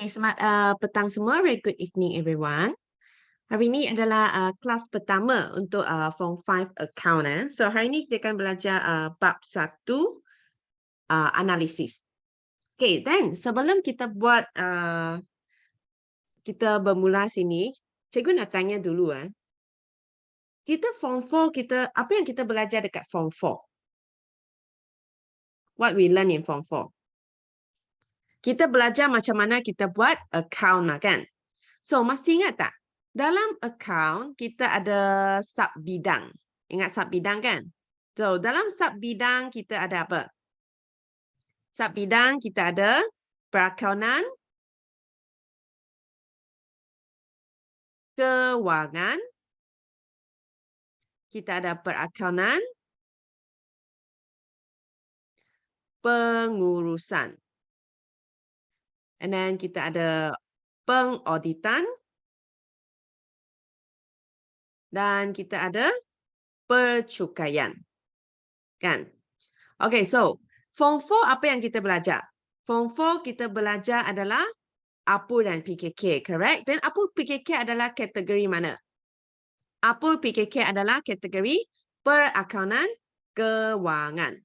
Okay, selamat petang semua. Very good evening everyone. Hari ini adalah kelas pertama untuk Form 5 account. So hari ini kita akan belajar bab 1 analisis. Okay, then sebelum kita buat kita bermula sini, cikgu nak tanya dulu kita Form 4 kita apa yang kita belajar dekat Form 4? What we learn in Form 4? Kita belajar macam mana kita buat account lah kan? So masih ingat tak? Dalam account kita ada sub bidang. Ingat sub bidang kan? So dalam sub bidang kita ada apa? Sub bidang kita ada perakaunan, kewangan, kita ada perakaunan, pengurusan. And then kita ada pengauditan. Dan kita ada percukaian. Kan? Okay, so Form 4 apa yang kita belajar? Form 4 kita belajar adalah APU dan PKK, correct? Dan APU PKK adalah kategori mana? APU PKK adalah kategori perakaunan kewangan.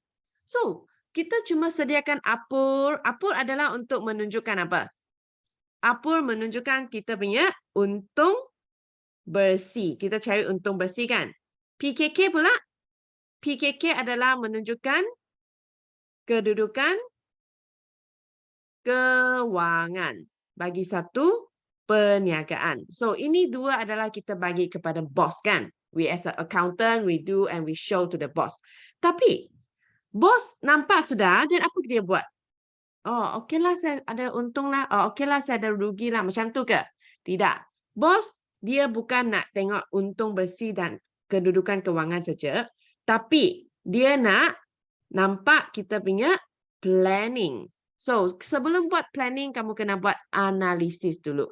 So, kita cuma sediakan APU. APU adalah untuk menunjukkan apa? APU menunjukkan kita punya untung bersih. Kita cari untung bersih kan? PKK pula? PKK adalah menunjukkan kedudukan kewangan bagi satu perniagaan. So ini dua adalah kita bagi kepada bos kan. We as an accountant, we do and we show to the boss. Tapi bos nampak sudah dan apa dia buat? Oh, okeylah saya ada untung lah. Oh, okeylah saya ada rugi lah. Macam tu ke? Tidak. Bos dia bukan nak tengok untung bersih dan kedudukan kewangan saja, tapi dia nak nampak kita punya planning. So, sebelum buat planning, kamu kena buat analisis dulu.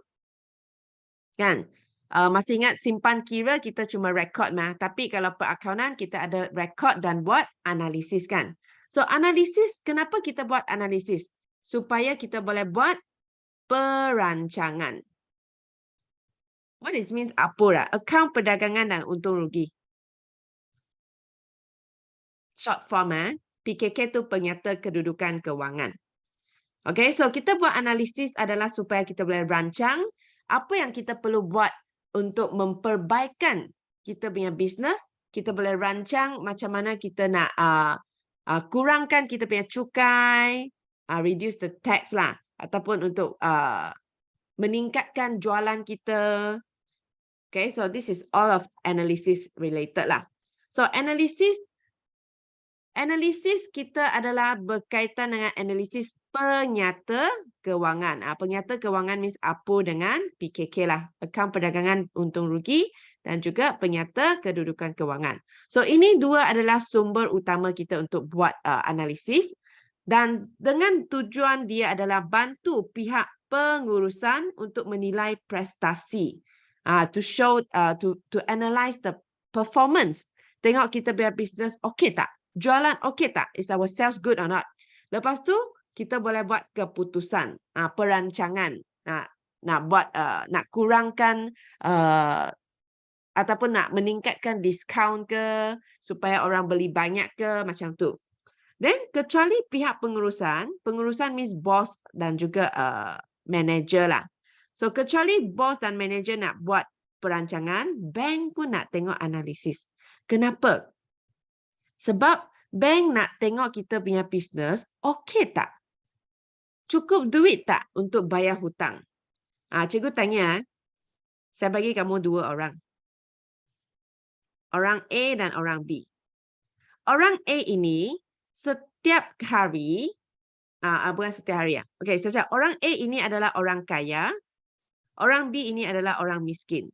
Kan? Masih ingat simpan kira kita cuma rekod mah. Tapi kalau perakaunan kita ada rekod dan buat analisis kan? So, analisis, kenapa kita buat analisis? Supaya kita boleh buat perancangan. What it means apa? Akaun perdagangan dan untung rugi. Short form PKK tu penyata kedudukan kewangan. Okay, so kita buat analisis adalah supaya kita boleh rancang apa yang kita perlu buat untuk memperbaikan kita punya bisnes. Kita boleh rancang macam mana kita nak kurangkan kita punya cukai, reduce the tax lah, ataupun untuk meningkatkan jualan kita. Okay, so this is all of analysis related lah. So analisis kita adalah berkaitan dengan analisis penyata kewangan. Penyata kewangan means APU dengan PKK lah. Akaun perdagangan untung rugi dan juga penyata kedudukan kewangan. So ini dua adalah sumber utama kita untuk buat analisis. Dan dengan tujuan dia adalah bantu pihak pengurusan untuk menilai prestasi. To show, to analyze the performance. Tengok kita punya business okey tak? Jualan okey tak? Is our sales good or not? Lepas tu, kita boleh buat keputusan, perancangan. Nak buat, nak kurangkan ataupun nak meningkatkan diskaun ke, supaya orang beli banyak ke, macam tu. Then, kecuali pihak pengurusan means boss dan juga manager lah. So, kecuali bos dan manager nak buat perancangan, bank pun nak tengok analisis. Kenapa? Sebab bank nak tengok kita punya bisnes, okey tak? Cukup duit tak untuk bayar hutang? Cikgu tanya, saya bagi kamu dua orang. Orang A dan orang B. Orang A ini setiap hari, bukan setiap hari ya. Okey, saya cakap orang A ini adalah orang kaya, orang B ini adalah orang miskin.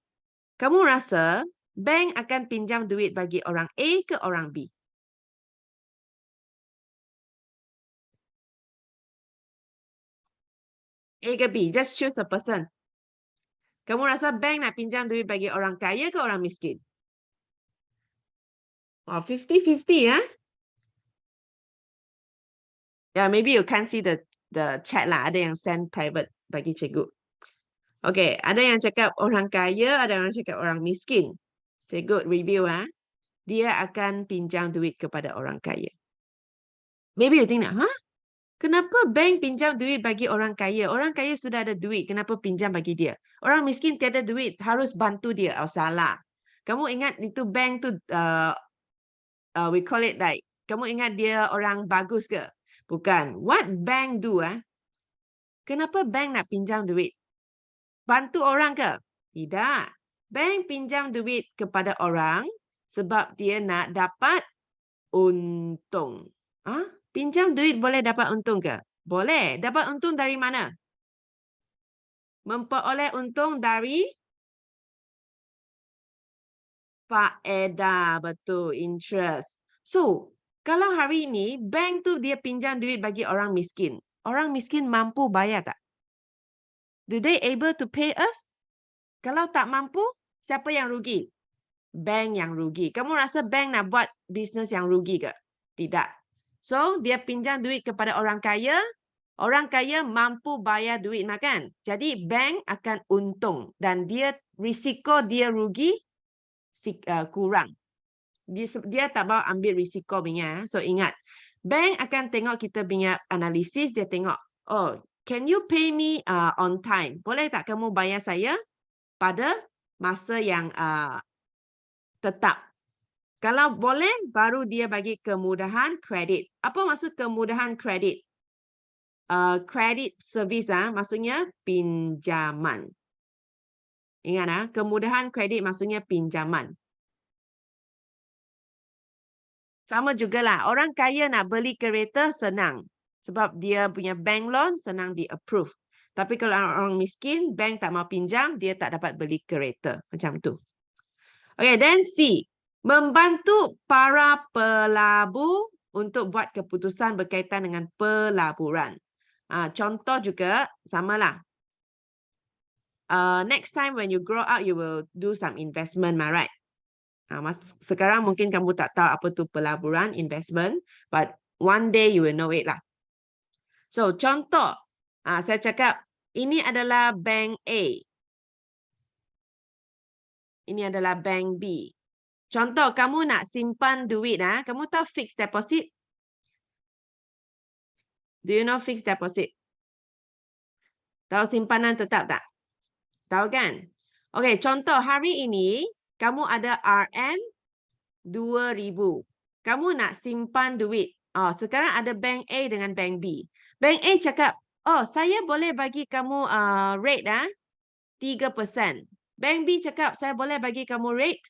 Kamu rasa bank akan pinjam duit bagi orang A ke orang B? A ke B? Just choose a person. Kamu rasa bank nak pinjam duit bagi orang kaya ke orang miskin? Oh, 50-50 ya? Yeah, maybe you can't see the chat lah. Ada yang send private bagi cikgu. Okey, ada yang cakap orang kaya, ada yang cakap orang miskin. Cikgu review dia akan pinjam duit kepada orang kaya. Maybe you think, kenapa bank pinjam duit bagi orang kaya? Orang kaya sudah ada duit, kenapa pinjam bagi dia? Orang miskin tiada duit, harus bantu dia. Oh, salah. Kamu ingat itu bank tu, we call it like, kamu ingat dia orang bagus ke? Bukan. What bank do? Kenapa bank nak pinjam duit? Bantu orang ke? Tidak. Bank pinjam duit kepada orang sebab dia nak dapat untung. Pinjam duit boleh dapat untung ke? Boleh. Dapat untung dari mana? Memperoleh untung dari faedah. Betul, interest. So, kalau hari ini bank tu dia pinjam duit bagi orang miskin. Orang miskin mampu bayar tak? Do they able to pay us? Kalau tak mampu, siapa yang rugi? Bank yang rugi. Kamu rasa bank nak buat bisnes yang rugi ke? Tidak. So, dia pinjam duit kepada orang kaya mampu bayar duit makan. Jadi, bank akan untung dan risiko dia rugi kurang. Dia tak mau ambil risiko punya. So, ingat. Bank akan tengok kita punya analisis, dia tengok, oh, can you pay me on time? Boleh tak kamu bayar saya pada masa yang tetap. Kalau boleh, baru dia bagi kemudahan kredit. Apa maksud kemudahan kredit? Credit service maksudnya pinjaman. Ingat kemudahan kredit maksudnya pinjaman. Sama jugalah, orang kaya nak beli kereta senang. Sebab dia punya bank loan senang di-approve. Tapi kalau orang miskin, bank tak mau pinjam, dia tak dapat beli kereta. Macam tu. Okay, then C. Membantu para pelabur untuk buat keputusan berkaitan dengan pelaburan. Contoh juga, samalah. Next time when you grow up, you will do some investment, right? Sekarang mungkin kamu tak tahu apa tu pelaburan, investment, but one day you will know it lah. So, contoh, saya cakap, ini adalah bank A. Ini adalah bank B. Contoh, kamu nak simpan duit, kamu tahu fixed deposit? Do you know fixed deposit? Tahu simpanan tetap tak? Tahu kan? Okey, contoh hari ini, kamu ada RM 2,000. Kamu nak simpan duit. Sekarang ada bank A dengan bank B. Bank A cakap, saya boleh bagi kamu rate 3%. Bank B cakap, saya boleh bagi kamu rate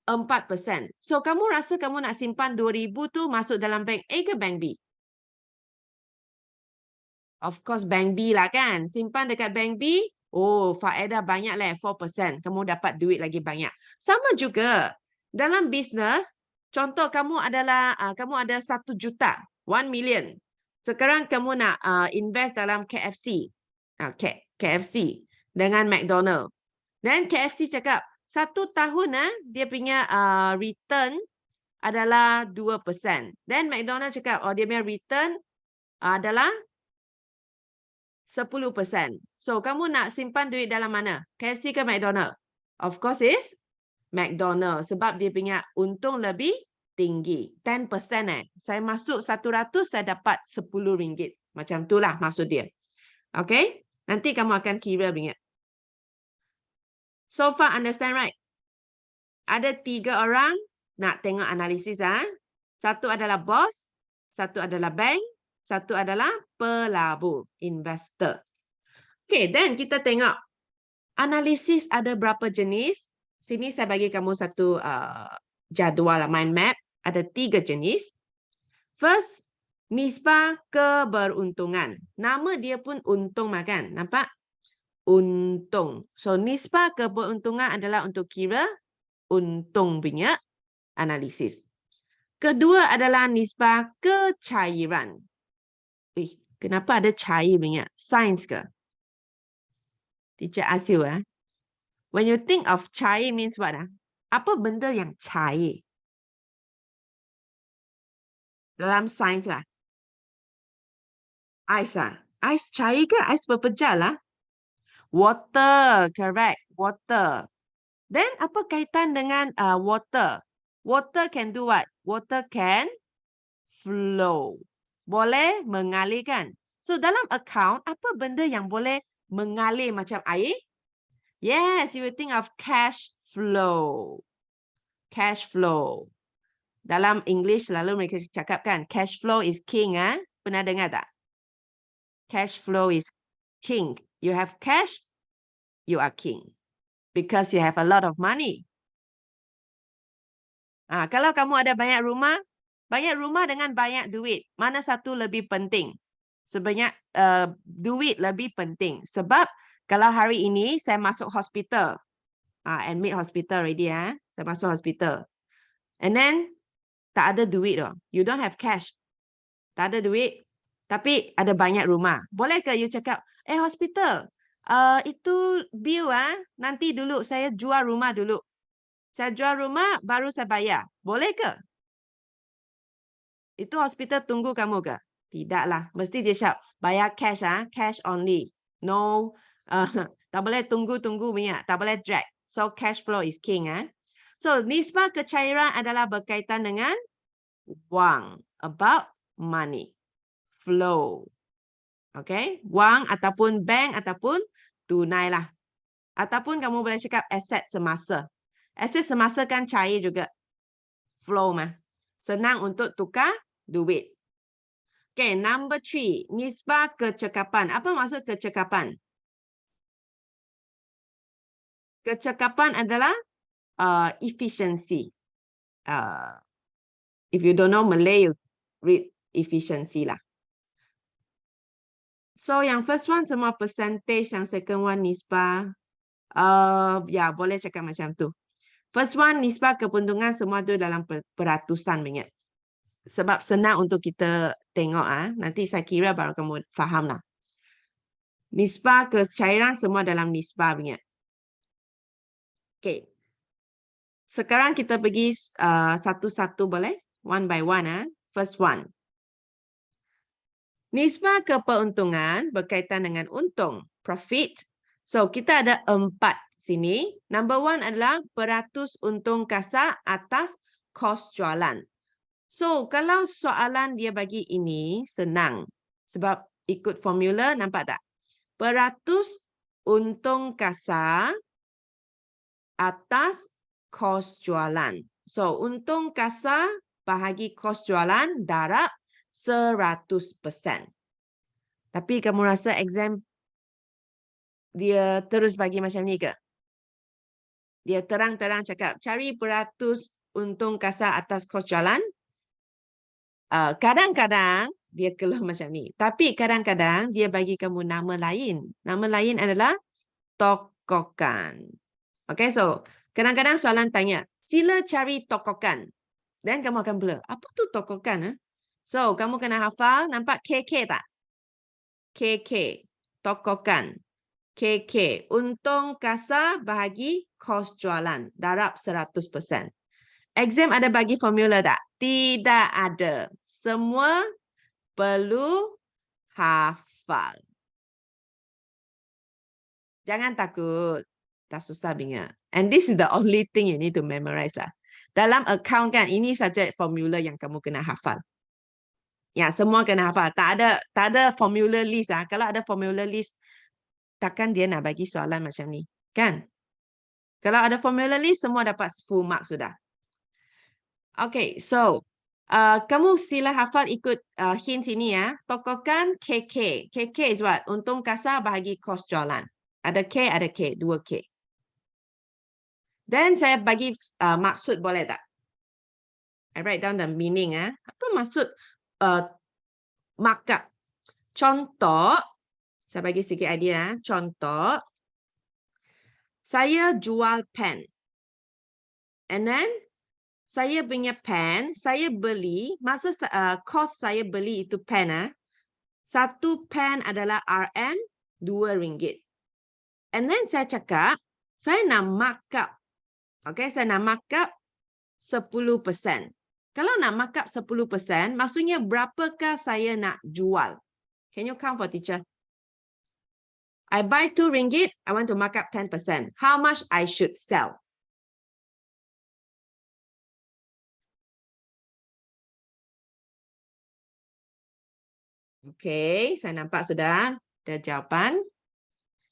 4%. So, kamu rasa kamu nak simpan 2,000 tu masuk dalam bank A ke bank B? Of course, bank B lah kan. Simpan dekat bank B, faedah banyak lah, 4%. Kamu dapat duit lagi banyak. Sama juga, dalam bisnes, contoh kamu ada 1 juta, 1 million. Sekarang kamu nak invest dalam KFC. KFC dengan McDonald. Dan KFC cakap, 1 tahun dia punya return adalah 2%. Dan McDonald cakap, dia punya return adalah 10%. So, kamu nak simpan duit dalam mana? KFC ke McDonald? Of course is McDonald. Sebab dia punya untung lebih tinggi. 10%. Saya masuk 100, saya dapat RM10. Macam itulah maksud dia. Okay? Nanti kamu akan kira ingat. So far understand right? Ada 3 orang nak tengok analisis. Satu adalah bos, satu adalah bank, satu adalah pelabur, investor. Okay, then kita tengok analisis ada berapa jenis. Sini saya bagi kamu satu jadual mind map. Ada 3 jenis. First, nisbah keberuntungan. Nama dia pun untung makan. Nampak? Untung. So, nisbah keberuntungan adalah untuk kira untung punya analisis. Kedua adalah nisbah kecairan. Kenapa ada cair punya? Sains ke? Teacher ask you, when you think of cair means what? Apa benda yang cair? Dalam sains lah. Ais Ais cair ke? Ais berpecah lah. Water, correct. Water. Then apa kaitan dengan water? Water can do what? Water can flow. Boleh mengalir kan? So dalam account, apa benda yang boleh mengalir macam air? Yes, you will think of cash flow. Cash flow. Dalam English selalu mereka cakap kan, cash flow is king. Pernah dengar tak? Cash flow is king. You have cash, you are king. Because you have a lot of money. Kalau kamu ada banyak rumah dengan banyak duit, mana satu lebih penting? Sebanyak duit lebih penting. Sebab kalau hari ini saya masuk hospital, admit hospital already, saya masuk hospital. And then tak ada duit loh. You don't have cash. Tak ada duit, tapi ada banyak rumah. Boleh ke you cakap, hospital, itu bill nanti dulu saya jual rumah dulu. Saya jual rumah, baru saya bayar. Boleh ke? Itu hospital tunggu kamu ke? Tidaklah. Mesti dia cakap, bayar cash, cash only. No, tak boleh tunggu-tunggu punya. Tak boleh drag. So, cash flow is king. So, nisbah kecairan adalah berkaitan dengan wang. About money. Flow. Okay? Wang ataupun bank ataupun tunai lah. Ataupun kamu boleh cakap aset semasa. Aset semasa kan cair juga. Flow mah. Senang untuk tukar duit. Okay, number 3. Nisbah kecekapan. Apa maksud kecekapan? Kecekapan adalah efficiency. If you don't know Malay, you read efficiency lah. So, yang first one semua percentage, yang second one nisbah. Boleh cakap macam tu. First one, nisbah keuntungan semua tu dalam peratusan banyak. Sebab senang untuk kita tengok. Nanti saya kira baru kamu faham lah. Nisbah kecairan semua dalam nisbah banyak. Okay. Sekarang kita pergi satu-satu boleh? One by one. First one. Nisbah keuntungan berkaitan dengan untung. Profit. So, kita ada 4 sini. Number 1 adalah peratus untung kasar atas kos jualan. So, kalau soalan dia bagi ini, senang. Sebab ikut formula, nampak tak? Peratus untung kasar atas kos jualan. So, untung kasar bahagi kos jualan darab 100%. Tapi kamu rasa exam dia terus bagi macam ni ke? Dia terang-terang cakap, cari peratus untung kasar atas kos jualan. Kadang-kadang dia keluar macam ni. Tapi kadang-kadang dia bagi kamu nama lain. Nama lain adalah tokokan. Okay, so kadang-kadang soalan tanya, sila cari tokokan. Dan kamu akan blur. Apa tu tokokan? So, kamu kena hafal, nampak KK tak? KK, tokokan. KK, untung kasar bahagi kos jualan, darab 100%. Exam ada bagi formula tak? Tidak ada. Semua perlu hafal. Jangan takut. Tak susah bingat. And this is the only thing you need to memorize lah. Dalam account kan, ini saja formula yang kamu kena hafal. Ya, semua kena hafal. Tak ada formula list. Kalau ada formula list, takkan dia nak bagi soalan macam ni. Kan? Kalau ada formula list, semua dapat full mark sudah. Okay, so kamu sila hafal ikut hint ini ya. Tokokan KK. KK is what? Untung kasar bahagi kos jualan. Ada K, ada K. 2K. Dan saya bagi maksud boleh tak? I write down the meaning. Apa maksud markup? Contoh, saya bagi sikit idea. Contoh, saya jual pen. And then, saya punya pen, saya beli, masa kos saya beli itu pen, satu pen adalah RM, RM2. And then saya cakap, saya nak markup. Okay, saya nak markup 10%. Kalau nak markup 10%, maksudnya berapakah saya nak jual? Can you count for teacher? I buy RM2, I want to mark up 10%. How much I should sell? Okay, saya nampak sudah ada jawapan.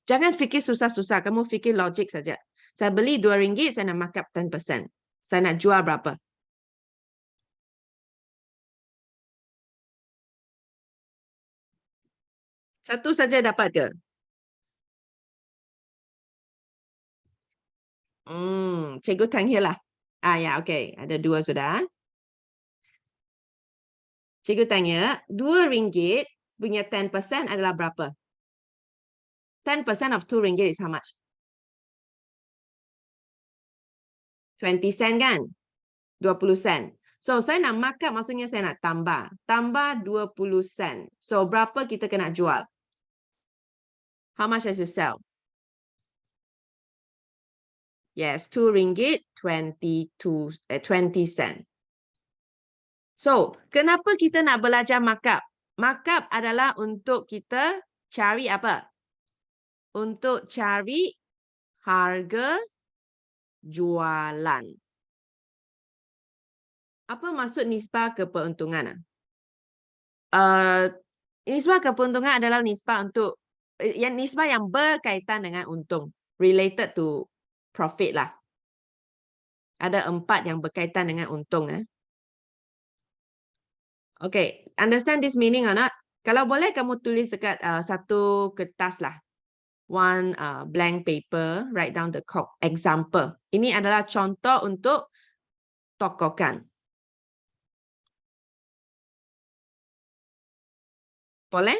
Jangan fikir susah-susah, kamu fikir logik saja. Saya beli RM2, saya nak mark up 10%. Saya nak jual berapa? Satu saja dapat ke? Cikgu tanya lah. Ya, okay. Ada 2 sudah. Cikgu tanya, RM2 punya 10% adalah berapa? 10% of RM2 is how much? 20 sen kan? 20 sen. So, saya nak mark up, maksudnya saya nak tambah. Tambah 20 sen. So, berapa kita kena jual? How much I should sell? Yes, RM2, 20 sen. So, kenapa kita nak belajar markup? Markup adalah untuk kita cari apa? Untuk cari harga jualan. Apa maksud nisbah keuntungan? Nisbah keuntungan adalah nisbah untuk nisbah yang berkaitan dengan untung, related to profit lah. Ada 4 yang berkaitan dengan untung. Okay, understand this meaning or not? Kalau boleh kamu tulis dekat satu kertas lah. One blank paper, write down the example. Ini adalah contoh untuk tokohkan. Boleh?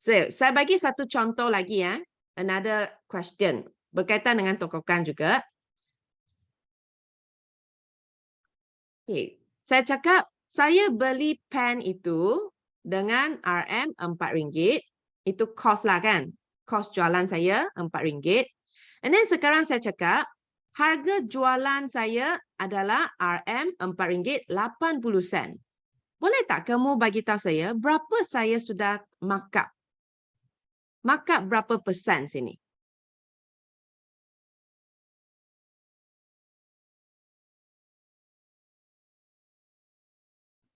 So, saya bagi satu contoh lagi ya. Another question. Berkaitan dengan tokohkan juga. Okay. Saya cakap, saya beli pen itu dengan RM RM4. Itu cost lah kan? Cost jualan saya RM4. And then sekarang saya cakap, harga jualan saya adalah RM RM4.80. Boleh tak kamu bagi tahu saya berapa saya sudah markup? Markup berapa persen sini?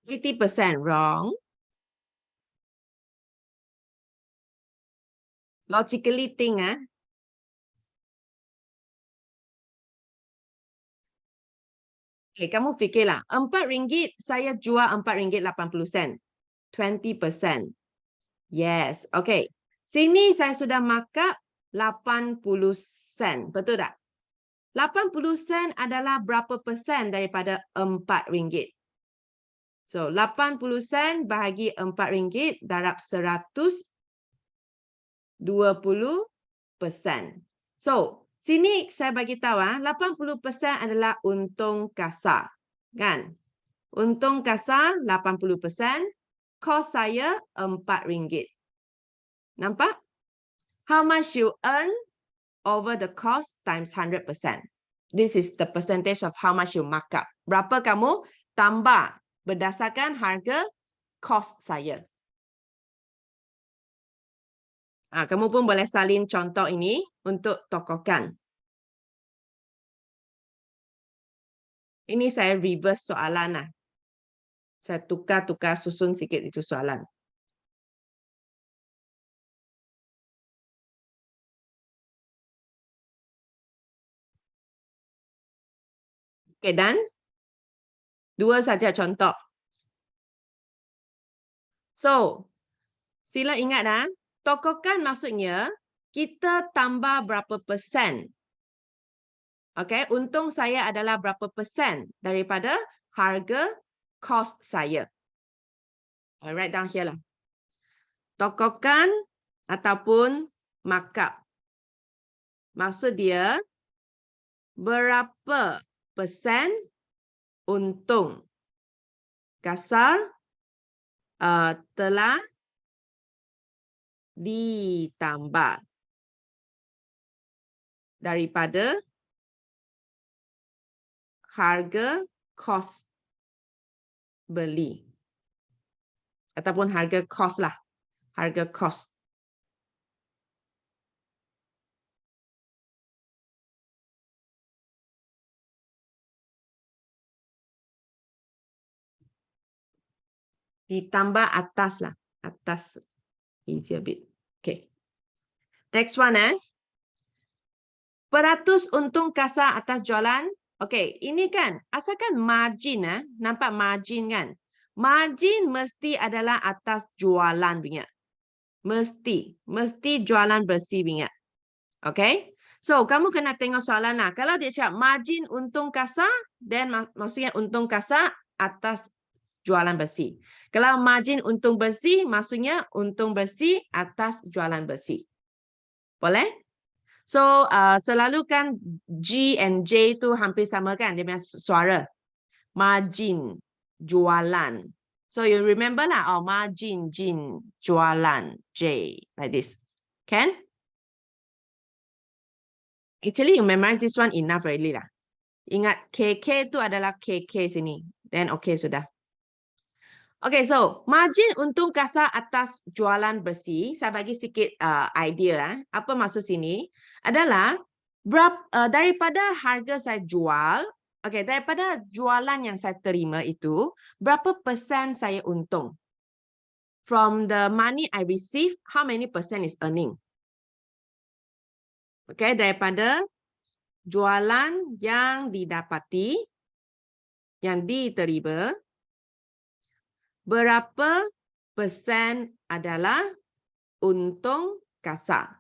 80% wrong. Logically think Okay, kamu fikirlah. RM4 saya jual RM4.80. 20%. Yes, okay. Sini saya sudah markup 80 sen. Betul tak? 80 sen adalah berapa persen daripada RM4? So, 80 sen bahagi RM4 darab 120%. So, sini saya bagi tahu 80% adalah untung kasar. Kan? Untung kasar 80%, kos saya RM4. Nampak? How much you earn over the cost times 100%. This is the percentage of how much you mark up. Berapa kamu tambah berdasarkan harga cost saya. Kamu pun boleh salin contoh ini untuk tokohkan. Ini saya reverse soalan lah. Saya tukar-tukar susun sikit itu soalan. Okay, dan 2 saja contoh. So, sila ingat tokohkan maksudnya kita tambah berapa persen. Okay, untung saya adalah berapa persen daripada harga cost saya. I'll write down here lah. Tokohkan ataupun markup. Maksud dia berapa persen untung kasar telah ditambah daripada harga kos beli. Ataupun harga kos lah. Harga kos. Ditambah atas lah. Atas. Easy a bit. Okay. Next one, Peratus untung kasar atas jualan. Okay, ini kan, asalkan margin, nampak margin kan? Margin mesti adalah atas jualan punya. Mesti jualan bersih punya. Okay? So, kamu kena tengok soalan lah. Kalau dia cakap margin untung kasar, then maksudnya untung kasar atas jualan bersih. Kalau margin untung bersih, maksudnya untung bersih atas jualan bersih. Boleh? So, selalu kan G and J tu hampir sama kan? Dia punya suara. Margin, jualan. So, you remember lah. Oh, margin, jin, jualan, J. Like this. Can? Actually, you memorize this one enough already lah. Ingat, KK tu adalah KK sini. Then, okay, sudah. Okay, so margin untung kasar atas jualan bersih. Saya bagi sikit idea. Apa maksud sini? Adalah daripada harga saya jual, okay, daripada jualan yang saya terima itu, berapa persen saya untung? From the money I receive, how many percent is earning? Okay, daripada jualan yang didapati, yang diterima, berapa persen adalah untung kasar.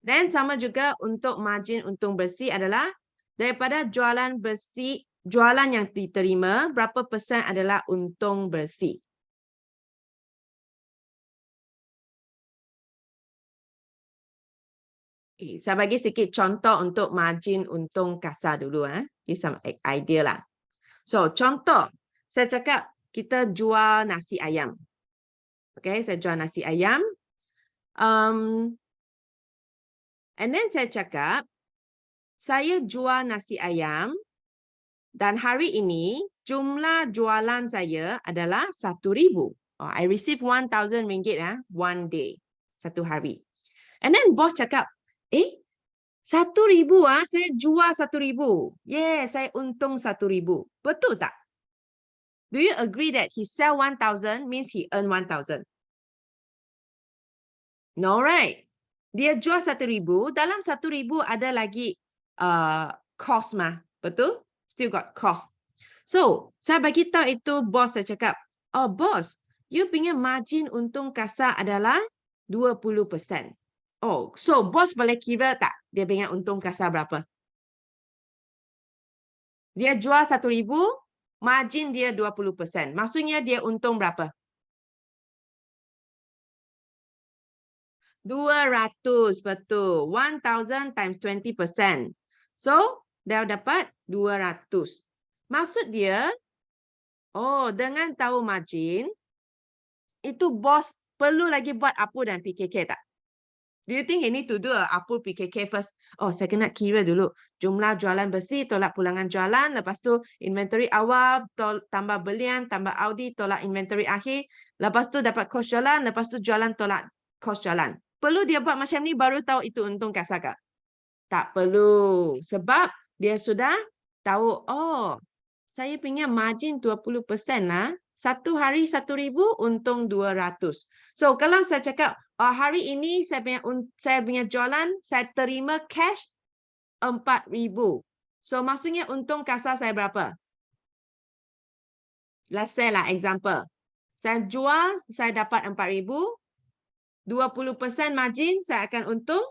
Dan sama juga untuk margin untung bersih adalah daripada jualan bersih, jualan yang diterima, berapa persen adalah untung bersih. Okay, saya bagi sikit contoh untuk margin untung kasar dulu. Give some idea lah. So, contoh. Saya cakap kita jual nasi ayam. Okay, saya jual nasi ayam. And then saya cakap, saya jual nasi ayam dan hari ini jumlah jualan saya adalah 1,000. Oh, I receive 1,000 ringgit one day, satu hari. And then bos cakap, 1,000 saya jual 1,000. Yeah, saya untung 1,000. Betul tak? Do you agree that he sell 1,000 means he earn 1,000? No, right? Dia jual 1,000, dalam 1,000 ada lagi cost mah. Betul? Still got cost. So, saya bagi tahu itu bos, saya cakap, oh bos, you punya margin untung kasar adalah 20%. Oh, so bos boleh kira tak dia punya untung kasar berapa? Dia jual 1,000, margin dia 20%. Maksudnya dia untung berapa? 200, betul. 1,000 times 20%. So, dah dapat 200. Maksud dia, oh, dengan tahu margin, itu bos perlu lagi buat APU dan PKK tak? Do you think he need to do a APU PKK first? Oh, saya kena kira dulu. Jumlah jualan bersih, tolak pulangan jualan. Lepas tu, inventory awal, tambah belian, tambah Audi, tolak inventory akhir. Lepas tu, dapat kos jualan. Lepas tu, jualan tolak kos jualan. Perlu dia buat macam ni baru tahu itu untung kasar ke? Tak perlu. Sebab dia sudah tahu, oh, saya punya margin 20% lah. Satu hari 1,000, untung 200. So, kalau saya cakap, oh, hari ini saya punya jualan, saya terima cash 4,000. So, maksudnya untung kasar saya berapa? Let's say lah, example. Saya jual, saya dapat 4,000. 20% margin, saya akan untung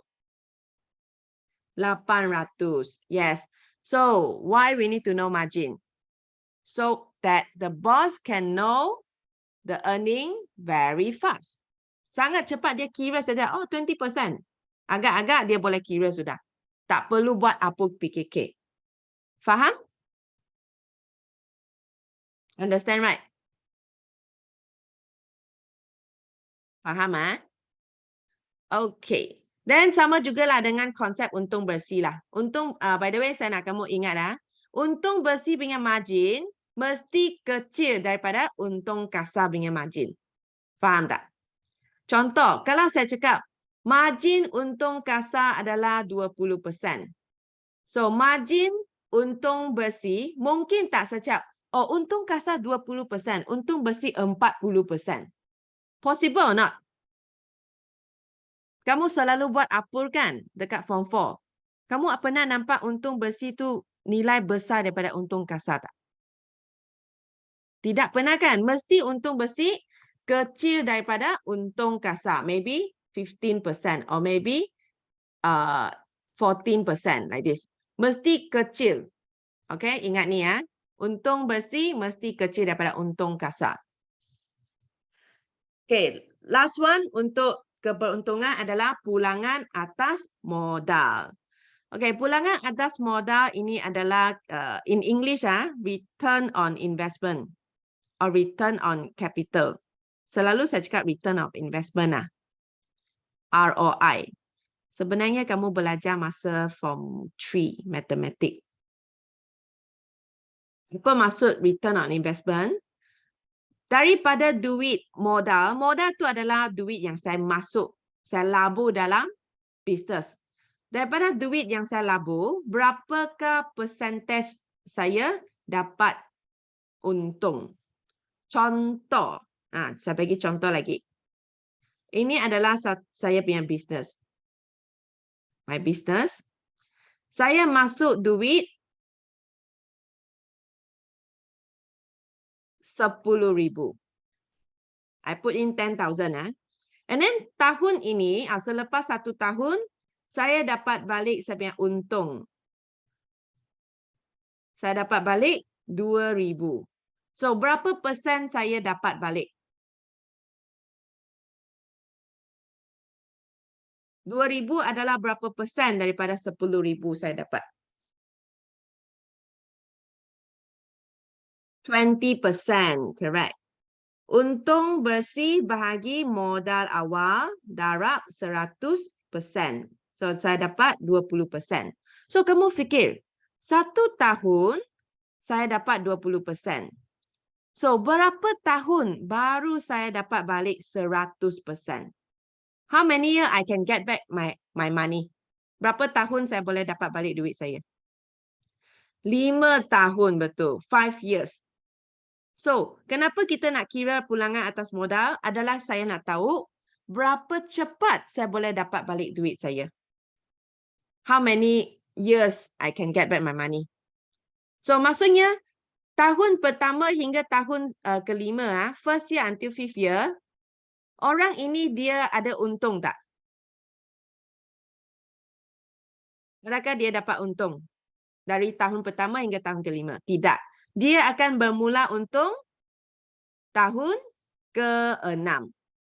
800. Yes. So, why we need to know margin? So that the boss can know the earning very fast. Sangat cepat dia kira saja. Oh, 20%. Agak-agak dia boleh kira sudah. Tak perlu buat apa PKK. Faham? Understand, right? Faham, Okay. Dan sama jugalah dengan konsep untung bersih lah. Untung, by the way, saya nak kamu ingat untung bersih punya margin mesti kecil daripada untung kasar punya margin. Faham tak? Contoh, kalau saya cakap margin untung kasar adalah 20%. So, margin untung bersih mungkin tak saya cakap Oh, untung kasar 20%, untung bersih 40%. Possible or not? Kamu selalu buat apur kan dekat form 4. Kamu pernah nampak untung bersih tu nilai besar daripada untung kasar tak? Tidak pernah kan? Mesti untung bersih kecil daripada untung kasar. Maybe 15% or maybe 14% like this. Mesti kecil. Okay, ingat ni ya. Untung bersih mesti kecil daripada untung kasar. Okay, last one untuk keberuntungan adalah pulangan atas modal. Okay, pulangan atas modal ini adalah in English return on investment or return on capital. Selalu saya cakap return of investment ROI. Sebenarnya kamu belajar masa form 3 matematik. Apa maksud return on investment? Daripada duit modal, modal tu adalah duit yang saya masuk, saya labur dalam bisnes. Daripada duit yang saya labur, berapakah percentage saya dapat untung? Contoh, saya bagi contoh lagi. Ini adalah saya punya bisnes. My business. Saya masuk duit 10,000. I put in 10,000. And then tahun ini, selepas 1 tahun, saya dapat balik saya punya untung. Saya dapat balik 2,000. So, berapa persen saya dapat balik? 2,000 adalah berapa persen daripada 10,000 saya dapat? 20%, correct. Untung bersih bahagi modal awal darab 100%. So, saya dapat 20%. So, kamu fikir, 1 tahun saya dapat 20%. So, berapa tahun baru saya dapat balik 100%? How many years I can get back my money? Berapa tahun saya boleh dapat balik duit saya? 5 tahun, betul. 5 years. So, kenapa kita nak kira pulangan atas modal adalah saya nak tahu berapa cepat saya boleh dapat balik duit saya. How many years I can get back my money. So, maksudnya tahun pertama hingga tahun kelima, first year until 5th year, orang ini dia ada untung tak? Adakah dia dapat untung dari tahun pertama hingga tahun kelima? Tidak. Dia akan bermula untung tahun ke-6.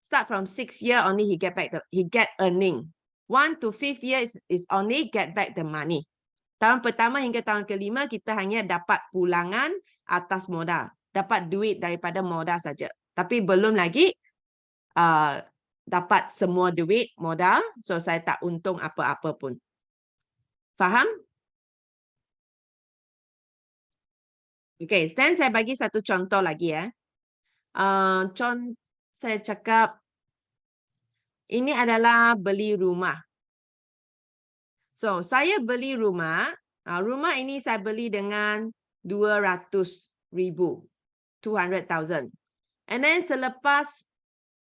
Start from 6th year only he get earning. 1 to 5th year is only get back the money. Tahun pertama hingga tahun kelima kita hanya dapat pulangan atas modal, dapat duit daripada modal saja. Tapi belum lagi dapat semua duit modal, so saya tak untung apa-apa pun. Faham? Okay, then saya bagi satu contoh lagi ya. Saya cakap ini adalah beli rumah. So, saya beli rumah. Rumah ini saya beli dengan 200,000. 200,000. And then selepas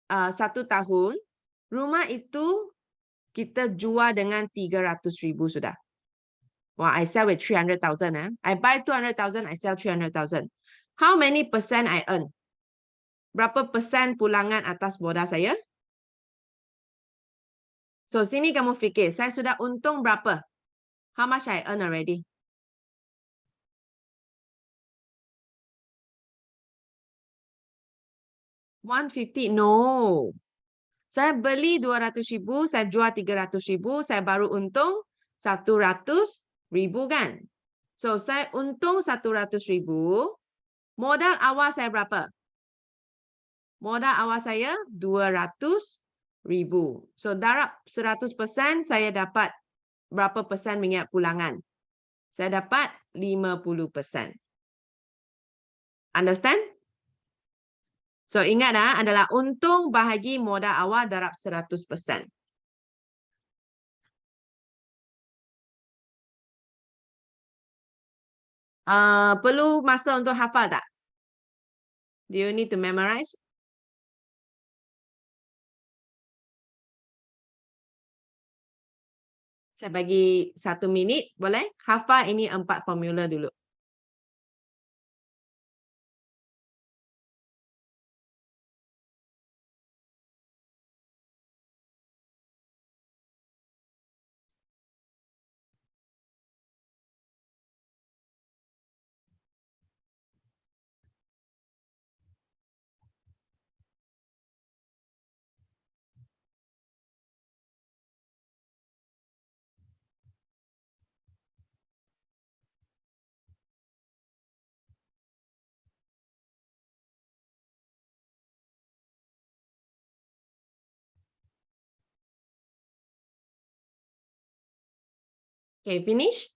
1 tahun, rumah itu kita jual dengan 300,000 sudah. Well, I sell with 300,000. I buy 200,000, I sell 300,000. How many percent I earn? Berapa persen pulangan atas modal saya? So, sini kamu fikir, saya sudah untung berapa? How much I earn already? $150, no. Saya beli 200,000, saya jual 300,000, saya baru untung 100,000 kan? So, saya untung 100,000. Modal awal saya berapa? Modal awal saya 200,000. So, darab 100% saya dapat berapa persen minyak pulangan? Saya dapat 50%. Understand? So, ingat adalah untung bahagi modal awal darab 100%. Perlu masa untuk hafal tak? Do you need to memorize? Saya bagi 1 minit, boleh? Hafal ini 4 formula dulu. Okay, finish?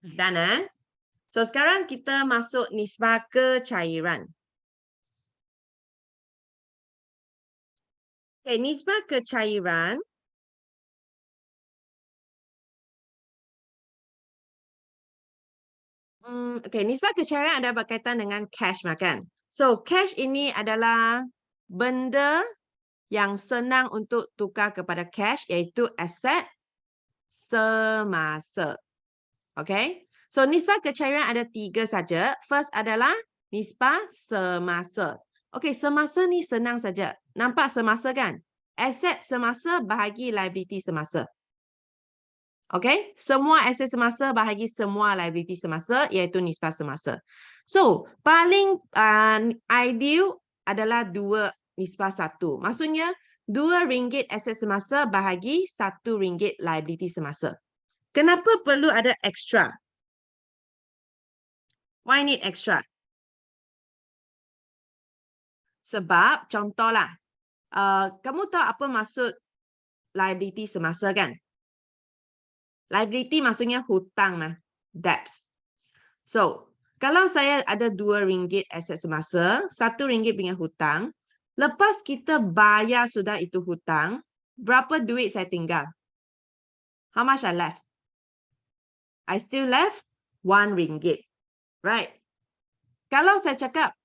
Done, eh? So, sekarang kita masuk nisbah kecairan. Okay, nisbah kecairan. Okay, nisbah kecairan ada berkaitan dengan cash makan. So, cash ini adalah benda yang senang untuk tukar kepada cash, iaitu aset semasa. Okay? So, nisbah kecairan ada 3 saja. First adalah nisbah semasa. Okay, semasa ni senang saja. Nampak semasa kan? Aset semasa bahagi liability semasa. Okay? Semua aset semasa bahagi semua liability semasa, iaitu nisbah semasa. So, paling ideal adalah 2 nisbah 1. Maksudnya, RM2 aset semasa bahagi RM1 liability semasa. Kenapa perlu ada extra? Why need extra? Sebab, contohlah, kamu tahu apa maksud liability semasa kan? Liability maksudnya hutang lah, debts. So, kalau saya ada RM2 aset semasa, RM1 punya hutang, lepas kita bayar sudah itu hutang, berapa duit saya tinggal? How much I left? I still left RM1. Right? Kalau saya cakap,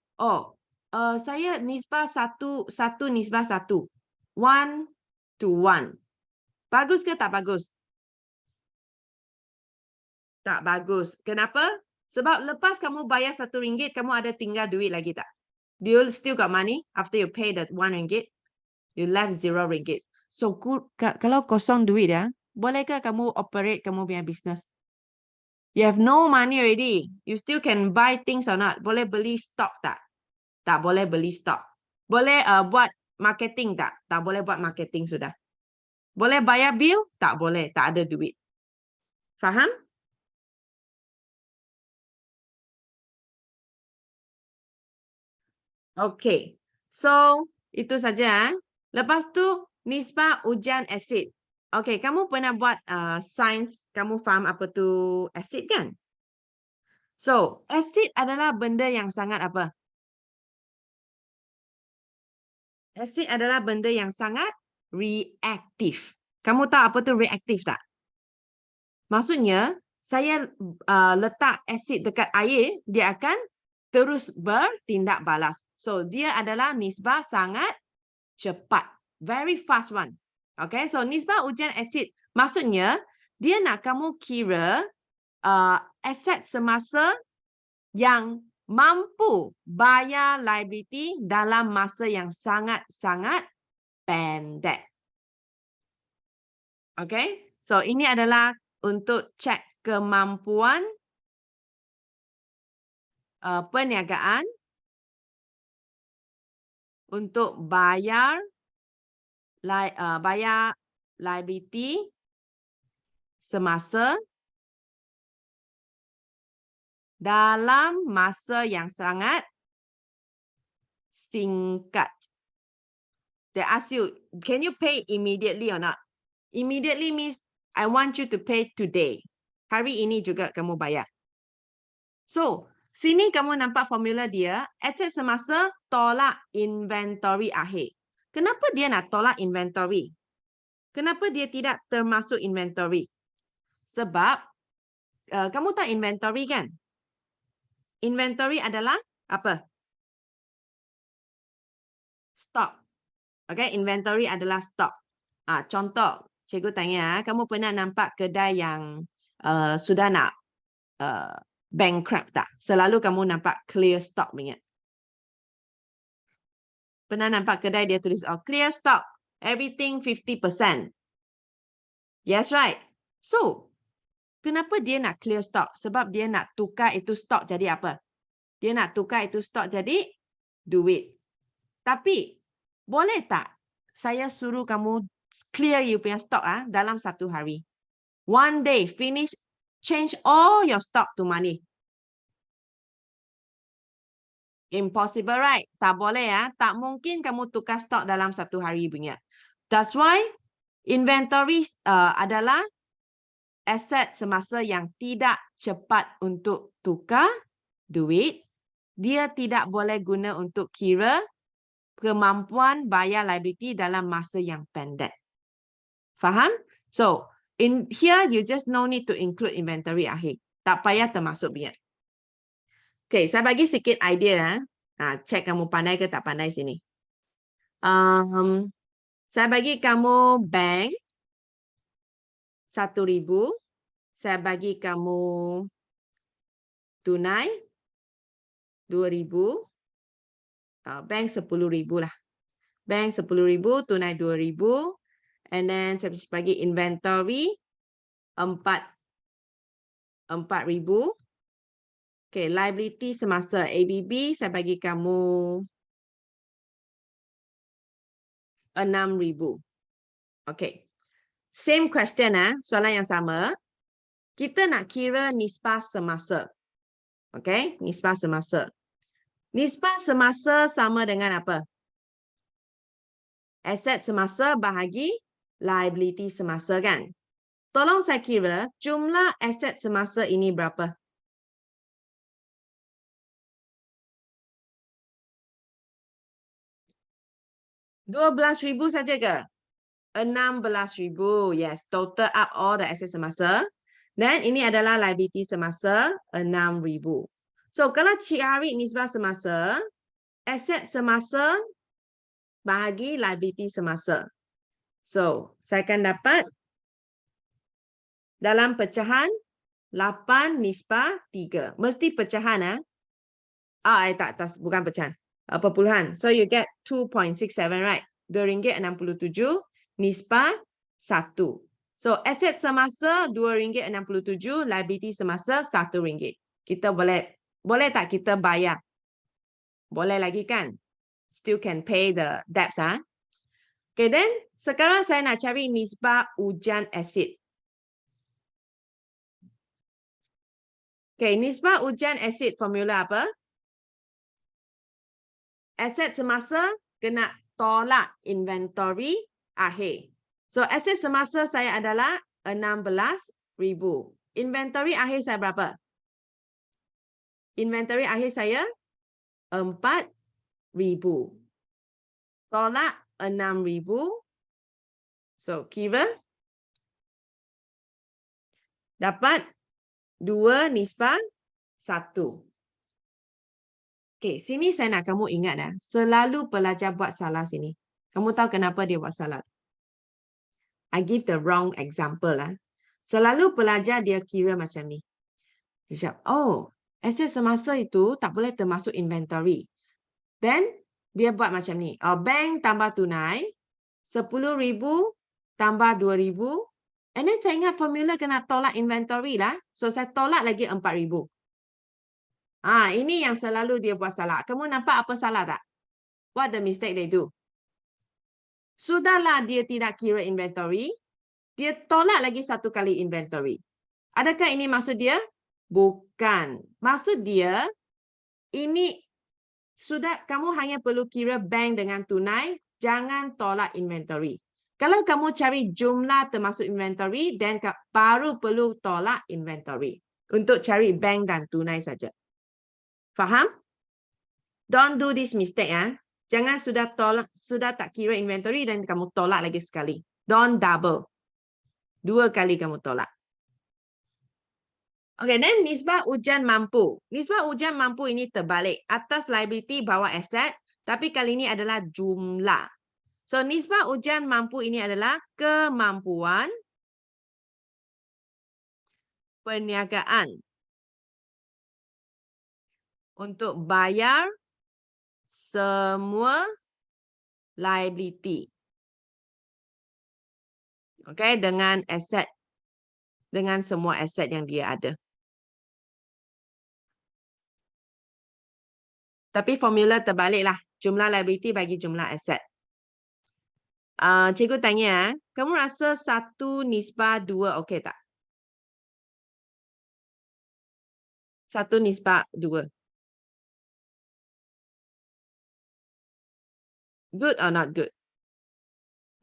saya nisbah satu nisbah 1. 1:1. Bagus ke tak bagus? Tak bagus. Kenapa? Sebab lepas kamu bayar RM1, kamu ada tinggal duit lagi tak? Do you still got money after you pay that RM1? You left RM0. So, kalau kosong duit ya, bolehkah kamu operate kamu punya business? You have no money already. You still can buy things or not? Boleh beli stock tak? Tak boleh beli stock. Boleh buat marketing tak? Tak boleh buat marketing sudah. Boleh bayar bil? Tak boleh. Tak ada duit. Faham? Okay. So, itu saja. Lepas tu, nisbah ujian asid. Okay, kamu pernah buat sains, kamu faham apa tu asid kan? So, asid adalah benda yang sangat apa? Asid adalah benda yang sangat reaktif. Kamu tahu apa tu reaktif tak? Maksudnya, saya letak asid dekat air, dia akan terus bertindak balas. So, dia adalah nisbah sangat cepat. Very fast one. Okay, so nisbah ujian asid. Maksudnya, dia nak kamu kira aset semasa yang mampu bayar liability dalam masa yang sangat-sangat pendek. Okay, so ini adalah untuk cek kemampuan perniagaan untuk bayar liability semasa dalam masa yang sangat singkat. They ask you, can you pay immediately or not? Immediately means I want you to pay today. Hari ini juga kamu bayar. So, sini kamu nampak formula dia, aset semasa tolak inventory akhir. Kenapa dia nak tolak inventory? Kenapa dia tidak termasuk inventory? Sebab, kamu tahu inventory kan? Inventory adalah apa? Stok. Okay, inventory adalah stok. Contoh, cikgu tanya, kamu pernah nampak kedai yang sudah nak bankrupt tak? Selalu kamu nampak clear stock punya. Pernah nampak kedai dia tulis, clear stock, everything 50%. Yes, right. So, kenapa dia nak clear stock? Sebab dia nak tukar itu stok jadi apa? Dia nak tukar itu stok jadi duit. Tapi, boleh tak saya suruh kamu clear you punya stok dalam satu hari? One day, finish, change all your stock to money. Impossible, right? Tak boleh tak mungkin kamu tukar stok dalam satu hari punya. That's why inventory adalah aset semasa yang tidak cepat untuk tukar duit. Dia tidak boleh guna untuk kira kemampuan bayar liability dalam masa yang pendek. Faham? So, in here you just no need to include inventory akhir. Tak payah termasuk punya. Okay, saya bagi sikit idea. Cek kamu pandai ke tak pandai sini. Saya bagi kamu bank 1,000. Saya bagi kamu tunai 2,000. Bank 10,000 lah. Bank 10,000, tunai 2,000. And then saya bagi inventory 4,000. Okay, liability semasa ABB saya bagi kamu 6,000. Okay. Same question soalan yang sama. Kita nak kira nisbah semasa. Okay, nisbah semasa. Nisbah semasa sama dengan apa? Aset semasa bahagi liability semasa kan? Tolong saya kira jumlah aset semasa ini berapa? RM12,000 saja ke? RM16,000. Yes, total up all the aset semasa. Dan ini adalah liability semasa RM6,000. So, kalau cari nisbah semasa, aset semasa bahagi liability semasa. So, saya akan dapat dalam pecahan 8 nisbah 3. Mesti pecahan tak, bukan pecahan. Perpuluhan. So you get 2.67, right? RM2.67 nisbah 1. So aset semasa RM2.67, liability semasa RM1. Kita boleh tak kita bayar? Boleh lagi kan? Still can pay the debts Okay, then sekarang saya nak cari nisbah ujian asid. Okay, nisbah ujian asid formula apa? Aset semasa kena tolak inventory akhir. So, aset semasa saya adalah 16,000. Inventory akhir saya berapa? Inventory akhir saya 4,000. Tolak 6,000. So, kira dapat 2 nisbah 1. Okay, sini saya nak kamu ingat selalu pelajar buat salah sini. Kamu tahu kenapa dia buat salah? I give the wrong example Selalu pelajar dia kira macam ni. Dia cakap, aset semasa itu tak boleh termasuk inventory. Then, dia buat macam ni. Bank tambah tunai, 10,000 tambah 2,000. And then saya ingat formula kena tolak inventory lah. So, saya tolak lagi 4,000. Ini yang selalu dia buat salah. Kamu nampak apa salah tak? What the mistake they do? Sudahlah dia tidak kira inventory. dia tolak lagi satu kali inventory. Adakah ini maksud dia? Bukan. Maksud dia, ini sudah kamu hanya perlu kira bank dengan tunai, jangan tolak inventory. Kalau kamu cari jumlah termasuk inventory, then baru perlu tolak inventory. Untuk cari bank dan tunai saja. Faham? Don't do this mistake ya. Jangan sudah tak kira inventory dan kamu tolak lagi sekali. Don't double. 2 kali kamu tolak. Okay, then nisbah ujian mampu. Nisbah ujian mampu ini terbalik. Atas liability, bawah aset. Tapi kali ini adalah jumlah. So, nisbah ujian mampu ini adalah kemampuan perniagaan untuk bayar semua liability. Okay, dengan aset. Dengan semua aset yang dia ada. Tapi formula terbaliklah. Jumlah liability bagi jumlah aset. Cikgu tanya, kamu rasa 1 nisbah 2 okey tak? 1 nisbah 2. Good or not good?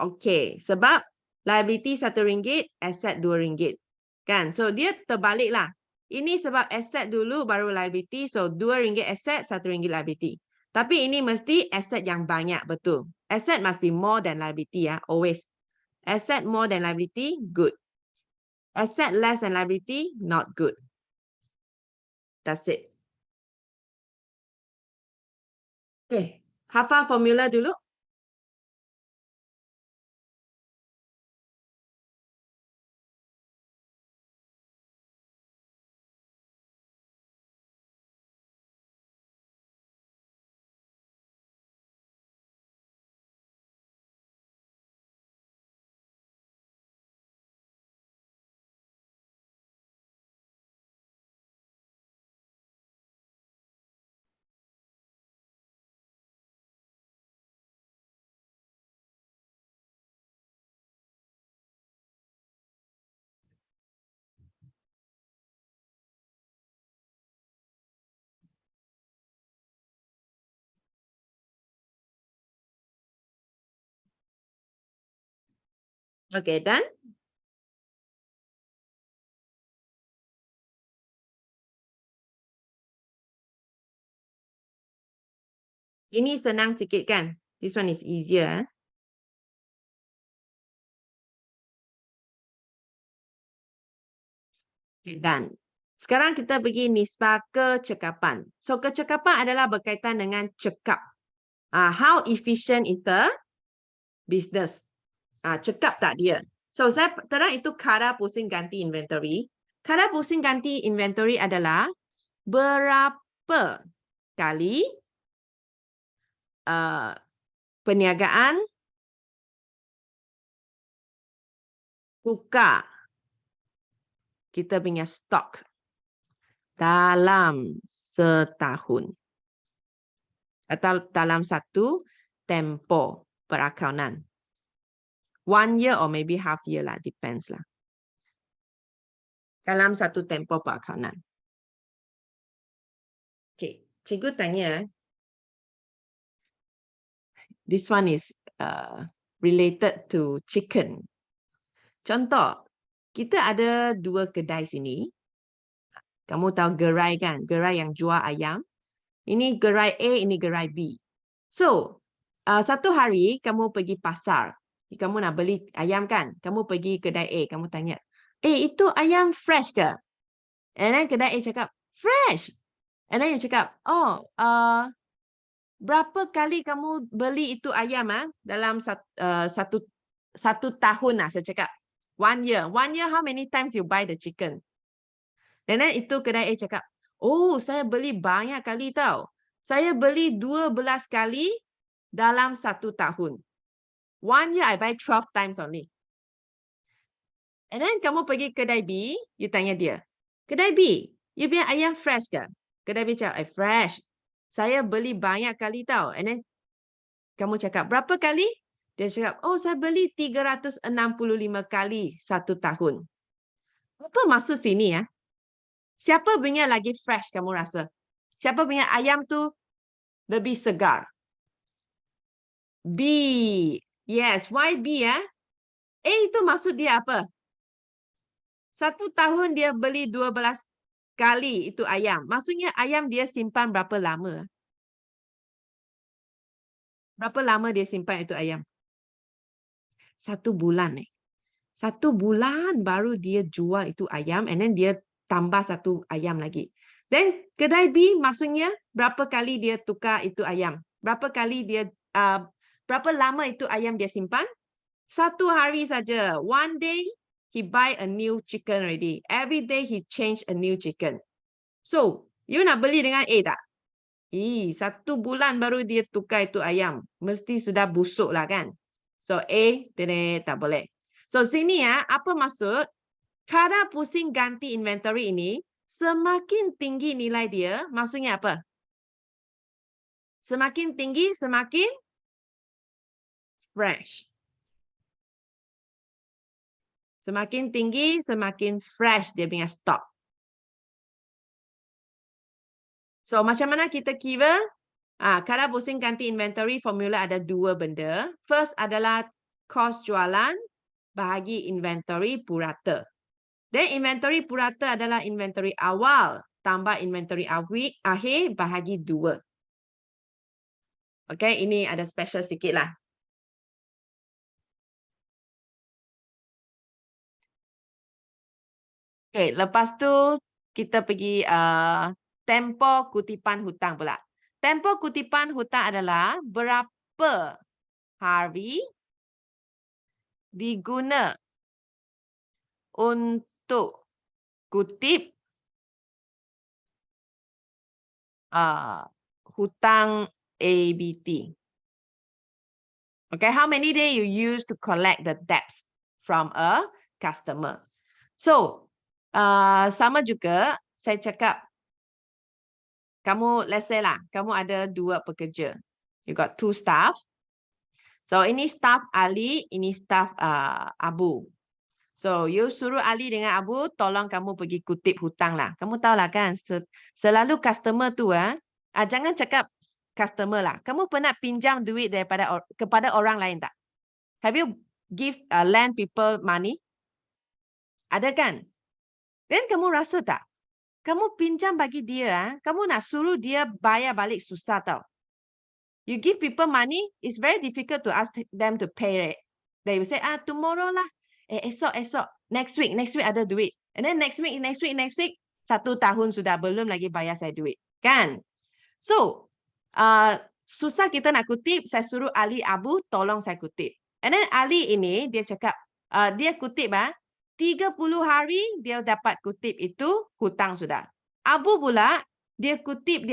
Okey, sebab liability RM1, aset RM2. Kan? So, dia terbaliklah. Ini sebab aset dulu baru liability. So, RM2 aset, RM1 liability. Tapi ini mesti aset yang banyak, betul. Asset must be more than liability ya, always. Asset more than liability, good. Asset less than liability, not good. That's it. Okay, hafal formula dulu. Okay, done. Ini senang sikit kan? This one is easier. Okay, done. Sekarang kita pergi nisbah kecekapan. So, kecekapan adalah berkaitan dengan cekap. How efficient is the business? Cekap tak dia? So, saya terang itu kadar pusing ganti inventory. Kadar pusing ganti inventory adalah berapa kali perniagaan tukar kita punya stok dalam setahun atau dalam satu tempoh perakaunan. 1 year or maybe half year lah, depends lah. Dalam satu tempoh perakaunan. Okay, cikgu tanya. This one is related to chicken. Contoh, kita ada 2 kedai sini. Kamu tahu gerai kan? Gerai yang jual ayam. Ini gerai A, ini gerai B. So, satu hari kamu pergi pasar. Kamu nak beli ayam kan? Kamu pergi kedai A, kamu tanya, itu ayam fresh ke? And then kedai A cakap, fresh. And then you cakap, berapa kali kamu beli itu ayam dalam satu tahun saya cakap. 1 year. 1 year, how many times you buy the chicken? Dan then itu kedai A cakap, saya beli banyak kali tau. Saya beli 12 kali dalam satu tahun. 1 year I buy 12 times only. And then kamu pergi kedai B, you tanya dia, kedai B, you punya ayam fresh ke? Kedai B cakap, fresh. Saya beli banyak kali tau. And then kamu cakap, berapa kali? Dia cakap, oh saya beli 365 kali 1 tahun. Apa maksud sini ya? Siapa punya lagi fresh kamu rasa? Siapa punya ayam tu lebih segar? B. Yes, why B ya? A itu maksud dia apa? 1 tahun dia beli 12 kali itu ayam. Maksudnya ayam dia simpan berapa lama? Berapa lama dia simpan itu ayam? 1 bulan. 1 bulan baru dia jual itu ayam and then dia tambah 1 ayam lagi. Then kedai B maksudnya berapa kali dia tukar itu ayam? Berapa kali dia berapa lama itu ayam dia simpan? 1 hari saja. One day he buy a new chicken already. Every day he change a new chicken. So, you nak beli dengan A tak? 1 bulan baru dia tukar itu ayam. Mesti sudah busuk lah kan? So, A, tak boleh. So, sini ya, apa maksud? Kadar pusing ganti inventory ini, semakin tinggi nilai dia, maksudnya apa? Semakin tinggi, semakin fresh. Semakin tinggi, semakin fresh dia punya stok. So, macam mana kita kira? Kadar pusing ganti inventory formula ada 2 benda. First adalah kos jualan bahagi inventory purata. Dan inventory purata adalah inventory awal tambah inventory akhir bahagi 2. Okay, ini ada special sikit lah. Okay, lepas tu kita pergi tempoh kutipan hutang pula. Tempoh kutipan hutang adalah berapa hari diguna untuk kutip hutang ABT. Okay, how many days you use to collect the debts from a customer? So, sama juga saya cakap, kamu let's say lah, kamu ada 2 pekerja. You got 2 staff. So, ini staff Ali, ini staff Abu. So, you suruh Ali dengan Abu, tolong kamu pergi kutip hutang lah. Kamu tahu lah kan, selalu customer tu, jangan cakap customer lah. Kamu pernah pinjam duit kepada orang lain tak? Have you give lend people money? Ada kan? Then kamu rasa tak? Kamu pinjam bagi dia, kamu nak suruh dia bayar balik susah tau. You give people money, it's very difficult to ask them to pay it. They will say, tomorrow lah. Esok. Next week ada duit. And then next week. 1 tahun sudah belum lagi bayar saya duit. Kan? So, susah kita nak kutip, saya suruh Ali Abu, tolong saya kutip. And then Ali ini, dia cakap, dia kutip 30 hari dia dapat kutip itu hutang sudah. Abu pula, dia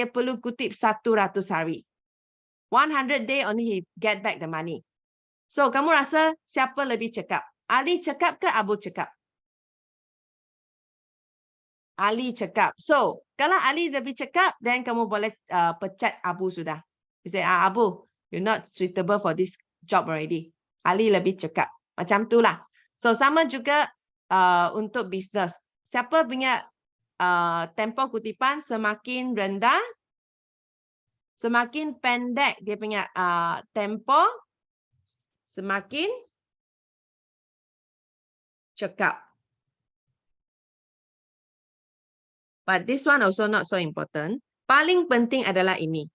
perlu kutip 100 hari. 100 day only he get back the money. So, kamu rasa siapa lebih cakap? Ali cakap ke Abu cakap? Ali cakap. So, kalau Ali lebih cakap, then kamu boleh pecat Abu sudah. You say, Abu, you're not suitable for this job already. Ali lebih cakap. Macam tu lah. So, sama juga untuk bisnes. Siapa punya tempoh kutipan semakin rendah, semakin pendek dia punya tempoh, semakin cekap. But this one also not so important. Paling penting adalah ini.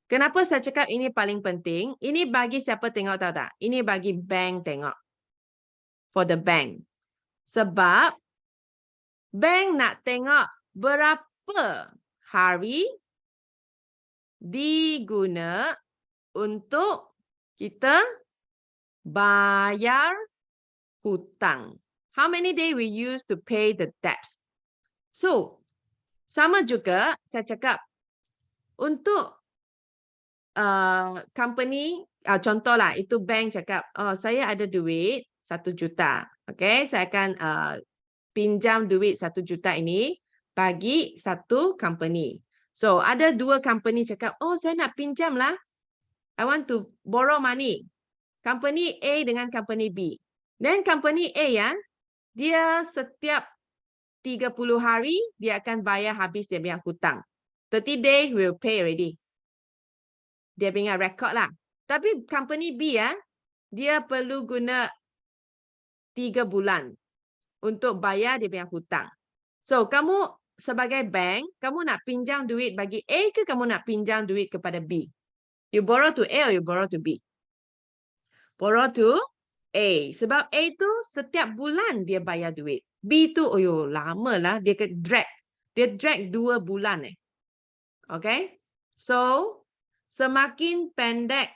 Kenapa saya cakap ini paling penting? Ini bagi siapa tengok tahu tak? Ini bagi bank tengok. For the bank. Sebab bank nak tengok berapa hari diguna untuk kita bayar hutang. How many days we use to pay the debts? So, sama juga saya cakap untuk company, contohlah itu bank cakap, saya ada duit 1 juta. Okay, saya akan pinjam duit 1 juta ini bagi satu company. So, ada 2 company cakap, saya nak pinjam lah. I want to borrow money. Company A dengan company B. Then company A ya, dia setiap 30 hari dia akan bayar habis dia punya hutang. 30 days will pay already. Dia punya record lah. Tapi company B ya, dia perlu guna 3 bulan untuk bayar dia punya hutang. So, kamu sebagai bank, kamu nak pinjam duit bagi A ke kamu nak pinjam duit kepada B? You borrow to A or you borrow to B? Borrow to A. Sebab A tu setiap bulan dia bayar duit. B tu, oh lama lah. Dia drag. Dia drag 2 bulan Okay? So, semakin pendek,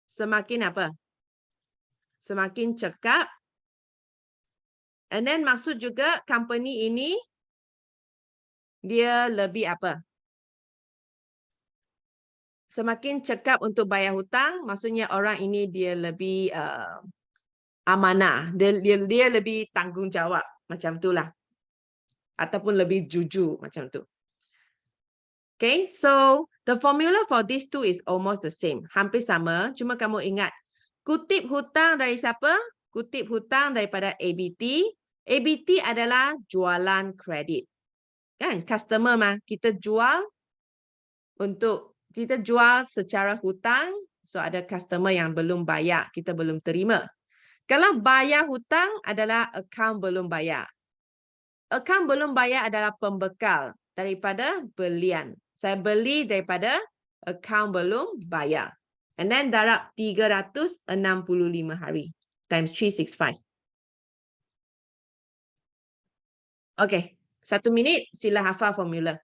semakin apa? Semakin cekap. And then maksud juga company ini, dia lebih apa? Semakin cekap untuk bayar hutang, maksudnya orang ini dia lebih amanah. Dia lebih tanggungjawab. Macam itulah. Ataupun lebih jujur macam tu. Okay, so the formula for these two is almost the same. Hampir sama, cuma kamu ingat. Kutip hutang dari siapa? Kutip hutang daripada ABT. ABT adalah jualan kredit. Kan, customer mah. Kita jual secara hutang. So, ada customer yang belum bayar. Kita belum terima. Kalau bayar hutang adalah akaun belum bayar. Akaun belum bayar adalah pembekal daripada belian. Saya beli daripada akaun belum bayar. And then darab 365 hari times 365. Okay, 1 minit sila hafal formula.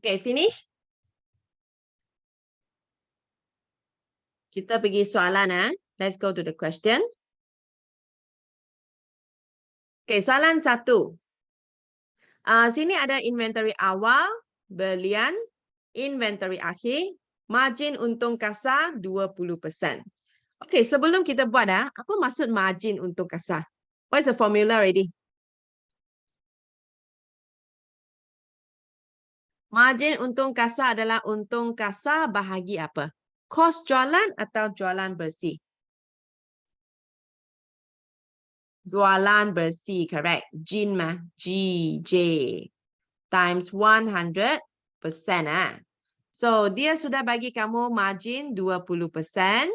Okay, finish? Kita pergi soalan. Let's go to the question. Okay, soalan 1. Sini ada inventory awal, belian, inventory akhir, margin untung kasar 20%. Okay, sebelum kita buat, apa maksud margin untung kasar? What is the formula already? Margin untung kasar adalah untung kasar bahagi apa? Kos jualan atau jualan bersih? Jualan bersih, correct. Jin mah, GJ times 100%. So, dia sudah bagi kamu margin 20%.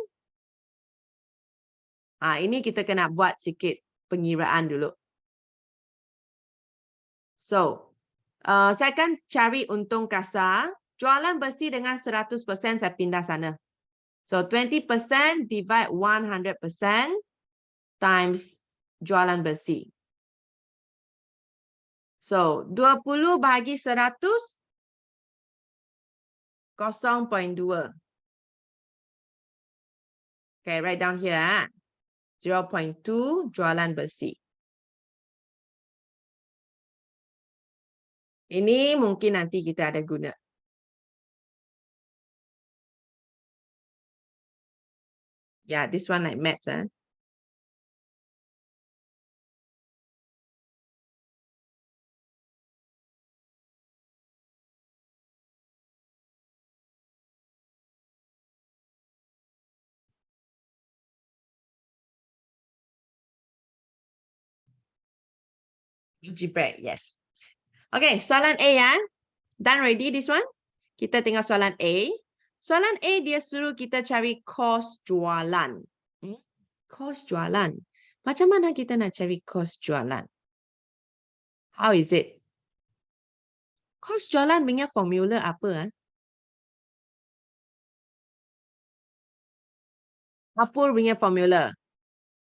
Ini kita kena buat sikit pengiraan dulu. So, saya akan cari untung kasar. Jualan bersih dengan 100% saya pindah sana. So, 20% divide 100% times jualan bersih. So, 20 bahagi 100, 0.2. Okay, write down here. 0.2 jualan bersih. Ini mungkin nanti kita ada guna. Yeah, this one like maths. Algebra, yes. Okay, soalan A ya. Done ready this one? Kita tengok soalan A. Soalan A dia suruh kita cari kos jualan. Kos jualan. Macam mana kita nak cari kos jualan? How is it? Kos jualan punya formula apa? Apa punya formula?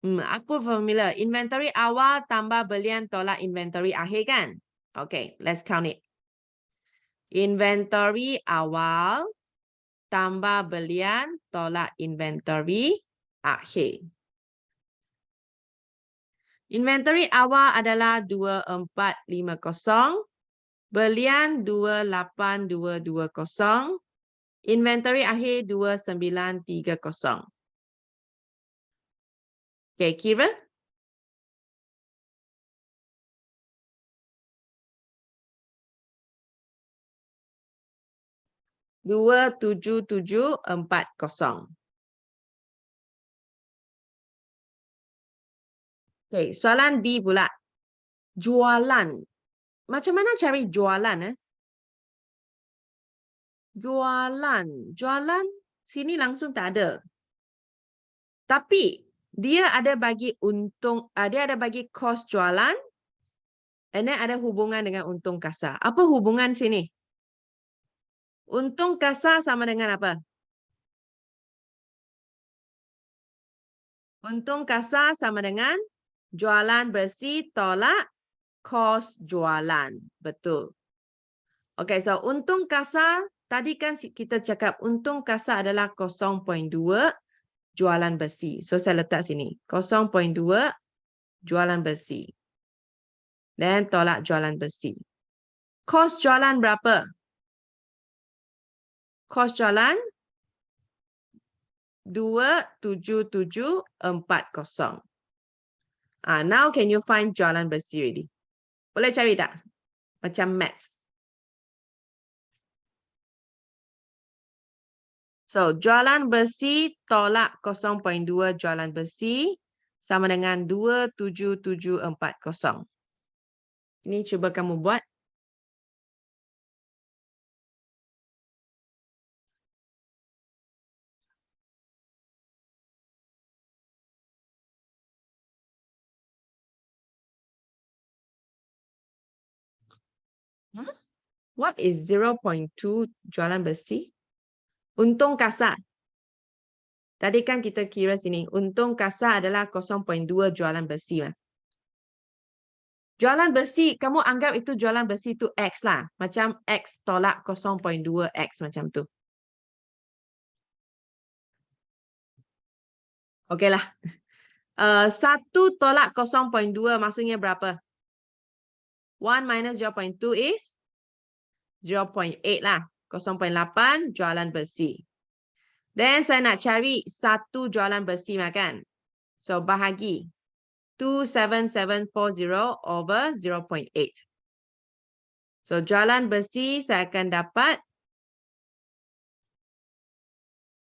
Apa formula? Inventory awal tambah belian tolak inventory akhir kan? Okay, let's count it. Inventory awal tambah belian tolak inventory akhir. Inventory awal adalah 2450, belian 28220, inventory akhir 2930. Okay, kira? Dua 27740. Okay, soalan B pula. Jualan. Macam mana cari jualan? Jualan. Jualan sini langsung tak ada. Tapi dia ada bagi untung, dia ada bagi kos jualan, and then ada hubungan dengan untung kasar. Apa hubungan sini? Untung kasar sama dengan apa? Untung kasar sama dengan jualan bersih tolak kos jualan. Betul. Okay, so untung kasar, tadi kan kita cakap untung kasar adalah 0.2 jualan bersih. So, saya letak sini. 0.2 jualan bersih. Dan tolak jualan bersih. Kos jualan berapa? Kos jualan 27740. Now can you find jualan bersih already? Boleh cari tak? Macam maths. So, jualan bersih tolak 0.2 jualan bersih sama dengan 27740. Ini cuba kamu buat. What is 0.2 jualan bersih? Untung kasar. Tadi kan kita kira sini. Untung kasar adalah 0.2 jualan bersih. Jualan bersih, kamu anggap itu jualan bersih itu X lah. Macam X tolak 0.2 X macam tu. Okey lah. 1 tolak 0.2 maksudnya berapa? 1 minus 0.2 is 0.8 lah. 0.8 jualan bersih. Then saya nak cari 1 jualan bersih kan. So bahagi 27740 over 0.8. So jualan bersih saya akan dapat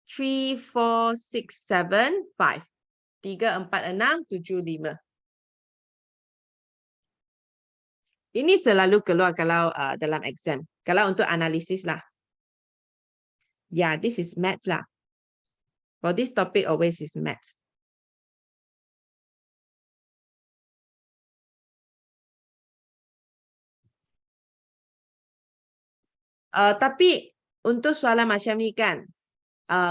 34675. 34675. Ini selalu keluar kalau dalam exam. Kalau untuk analisis lah. Yeah, this is maths lah. For this topic always is maths. Tapi untuk soalan macam ni kan,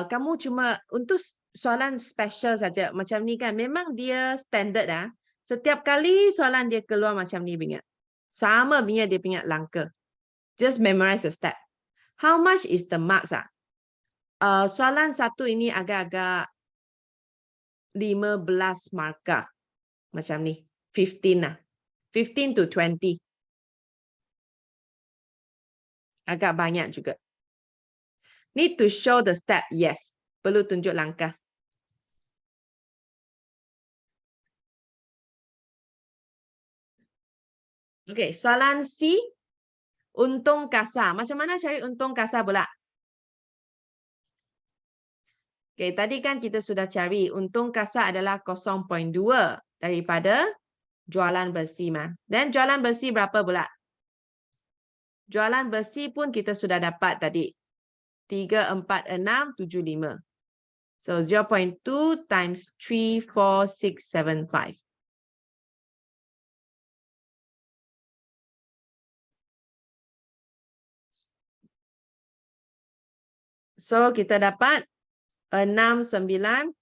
kamu cuma untuk soalan special saja macam ni kan, memang dia standard lah. Setiap kali soalan dia keluar macam ni punya. Sama punya dia punya langkah. Just memorize the step. How much is the marks? Soalan satu ini agak-agak 15 markah. Macam ni. 15 lah. 15 to 20. Agak banyak juga. Need to show the step. Yes. Perlu tunjuk langkah. Okay, soalan C. Untung kasar. Macam mana cari untung kasar pula? Okay, tadi kan kita sudah cari untung kasar adalah 0.2 daripada jualan bersih. Dan jualan bersih berapa pula? Jualan bersih pun kita sudah dapat tadi. 34675. So 0.2 times 34675. So kita dapat 6935.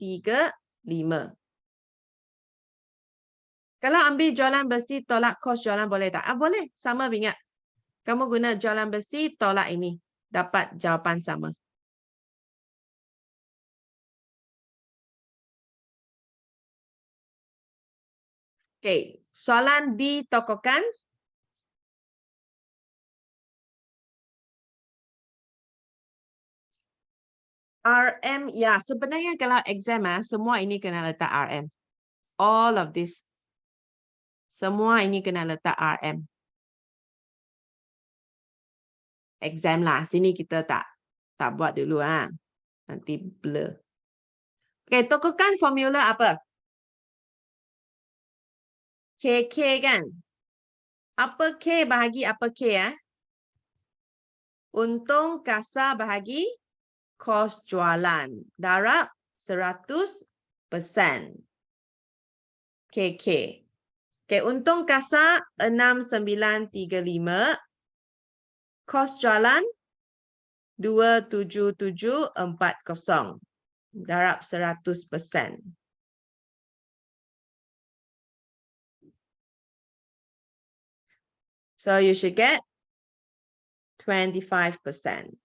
Kalau ambil jualan besi tolak kos jualan boleh tak? Boleh, sama ingat. Kamu guna jualan besi tolak ini, dapat jawapan sama. Okey, soalan ditokohkan. RM, ya sebenarnya kalau exam semua ini kena letak RM. All of this. Semua ini kena letak RM. Exam lah, sini kita tak buat dulu Nanti blur. Okey, tokohkan formula apa? KK kan? Apa K bahagi apa K Untung kasar bahagi kos jualan. Darab 100%. KK. Okay, untung kasar 6935. Kos jualan 27740. Darab 100%. So you should get 25%.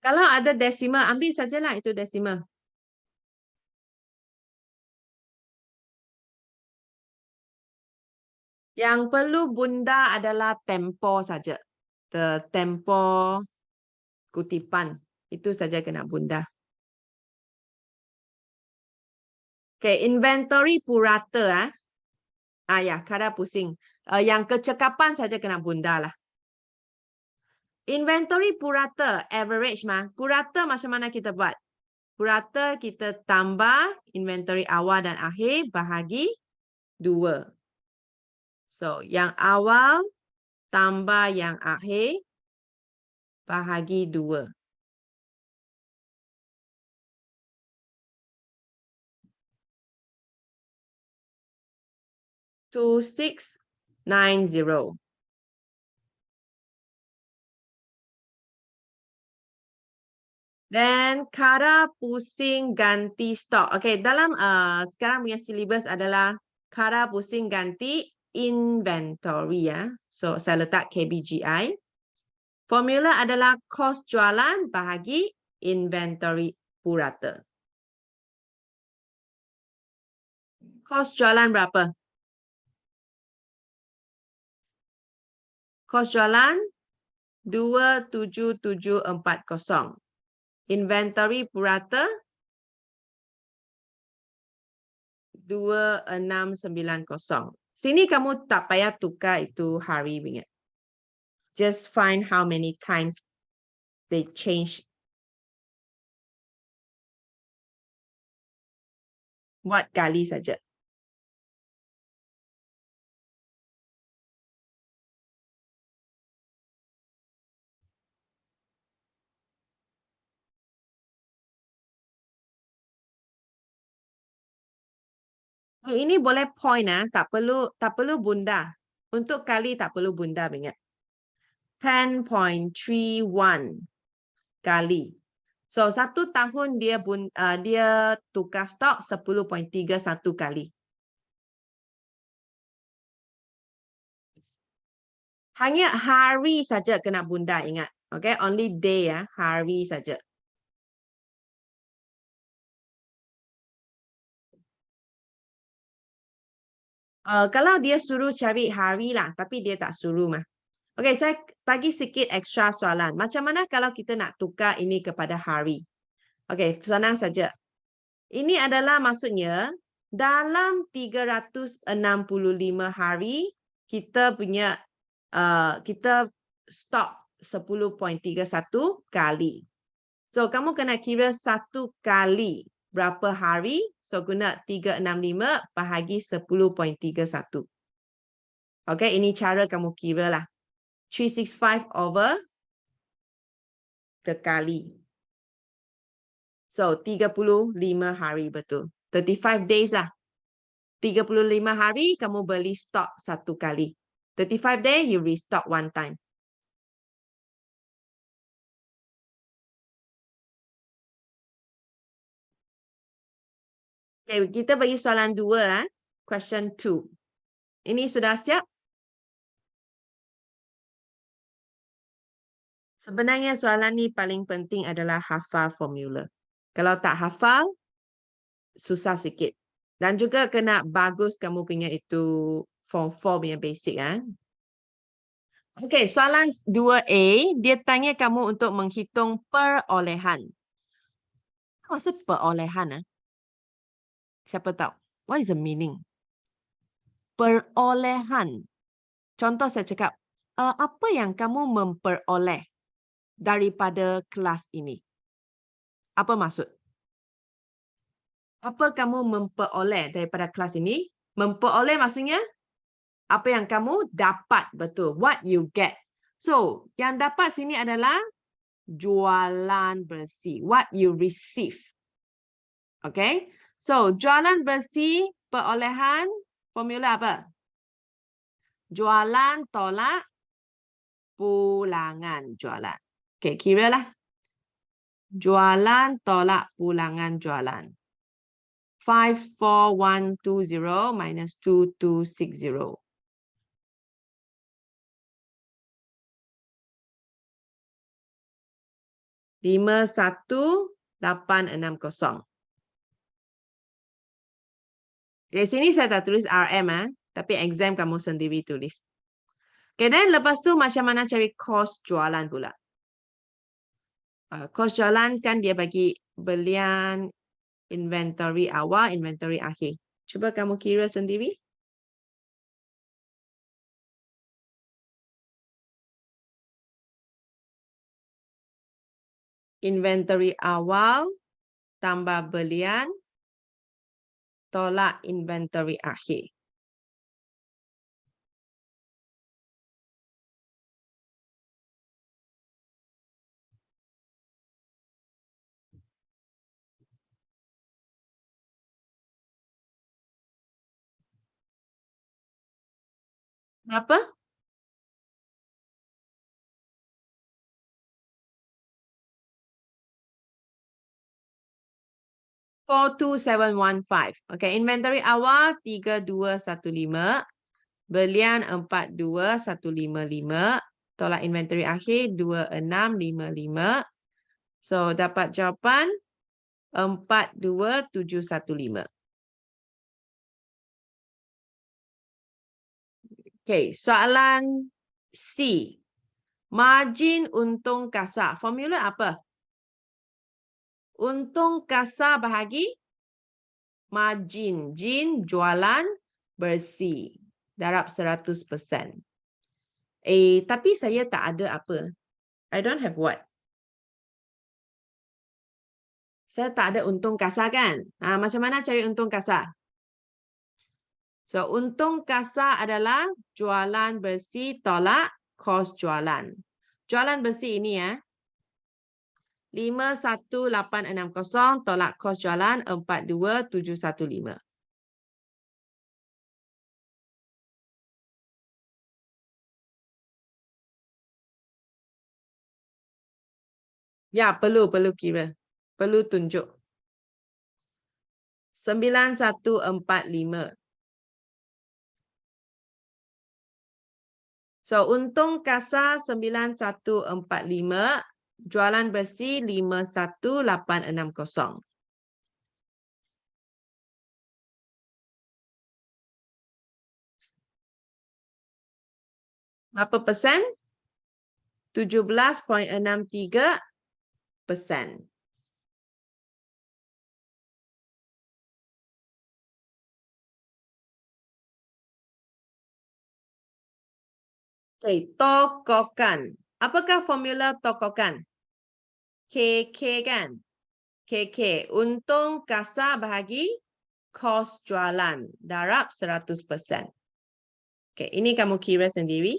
Kalau ada decimal, ambil sajalah itu decimal. Yang perlu bunda adalah tempo saja. Tempo kutipan. Itu saja kena bunda. Okay, inventory purata. Ya, kadar pusing. Yang kecekapan saja kena bunda lah. Inventory purata, average Purata macam mana kita buat? Purata kita tambah inventory awal dan akhir bahagi 2. So, yang awal tambah yang akhir bahagi 2. Two, 690. Dan cara pusing ganti stok. Okay, dalam sekarang punya syllabus adalah cara pusing ganti inventory So, saya letak KBGI. Formula adalah kos jualan bahagi inventory purata. Kos jualan berapa? Kos jualan 27740. Inventory purata 2690. Sini kamu tak payah tukar itu hari ingat. Just find how many times they change. Buat kali saja. Ini boleh point tak perlu bunda. Untuk kali tak perlu bunda ingat. 10.31 kali. So, 1 tahun dia tukar stok 10.31 kali. Hanya hari saja kena bunda ingat. Okay, only day hari saja. Kalau dia suruh cari hari lah, tapi dia tak suruh Okey, saya bagi sikit extra soalan. Macam mana kalau kita nak tukar ini kepada hari? Okey, senang saja. Ini adalah maksudnya dalam 365 hari kita punya kita stok 10.31 kali. So kamu kena kira 1 kali berapa hari? So guna 365 bahagi 10.31. Okay, ini cara kamu kira lah. 365 over kekali. So, 35 hari betul. 35 days lah. 35 hari kamu beli stok satu kali. 35 days you restock one time. Okay, kita bagi soalan 2. Question 2. Ini sudah siap? Sebenarnya soalan ni paling penting adalah hafal formula. Kalau tak hafal, susah sikit. Dan juga kena bagus kamu punya itu form 4 punya basic. Okey, soalan 2A, dia tanya kamu untuk menghitung perolehan. Apa maksud perolehan? Siapa tahu? What is the meaning? Perolehan. Contoh saya cakap, apa yang kamu memperoleh daripada kelas ini? Apa maksud? Apa kamu memperoleh daripada kelas ini? Memperoleh maksudnya apa yang kamu dapat, betul. What you get. So, yang dapat sini adalah jualan bersih. What you receive. Okay. So, jualan bersih, perolehan, formula apa? Jualan tolak pulangan jualan. Okay, kira lah. Jualan tolak pulangan jualan. 54120 minus 2260. 51860. Di sini saya tak tulis RM, tapi exam kamu sendiri tulis. Okay, dan lepas tu macam mana cari kos jualan pula? Kos jualan kan dia bagi belian inventory awal, inventory akhir. Cuba kamu kira sendiri. Inventory awal tambah belian tolak inventory akhir. Berapa? 42715. Okay, inventory awal 3215. Belian 42155. Tolak inventory akhir 2655. So, dapat jawapan 42715. Okay, soalan C. Margin untung kasar. Formula apa? Untung kasar bahagi margin. Jin jualan bersih. Darab 100%. Tapi saya tak ada apa. I don't have what? Saya tak ada untung kasar kan? Macam mana cari untung kasar? So, untung kasar adalah jualan bersih tolak kos jualan. Jualan bersih ini 51860 tolak kos jualan 42715. Ya, perlu kira. Perlu tunjuk. 9145. So, untung kasar 9145, jualan bersih 51860. Berapa persen? 17.63%. Okay, tokokan. Apakah formula tokokan? KK kan? KK. Untung kasar bahagi kos jualan. Darab 100%. Okay, ini kamu kira sendiri.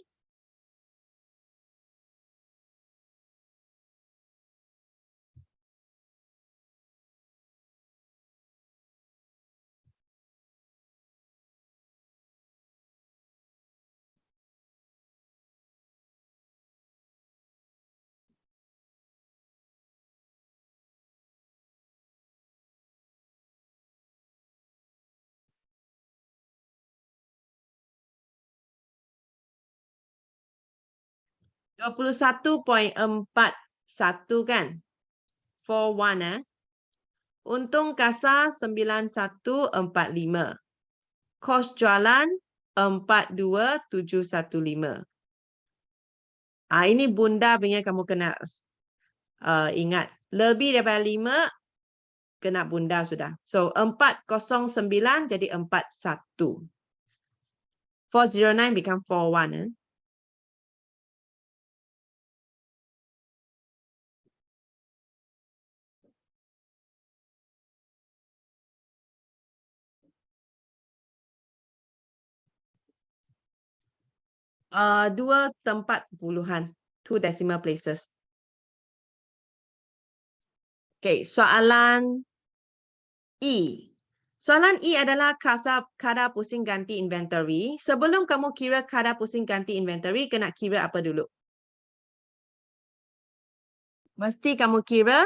$21.41 kan? 41 Untung kasar 9145. Kos jualan 42715. Ini bunda punya kamu kena ingat. Lebih daripada 5 kena bunda sudah. So 409 jadi 41. 409 become 41. Dua tempat puluhan. 2 decimal places. Okay, soalan E. Soalan E adalah kadar pusing ganti inventory. Sebelum kamu kira kadar pusing ganti inventory, kena kira apa dulu? Mesti kamu kira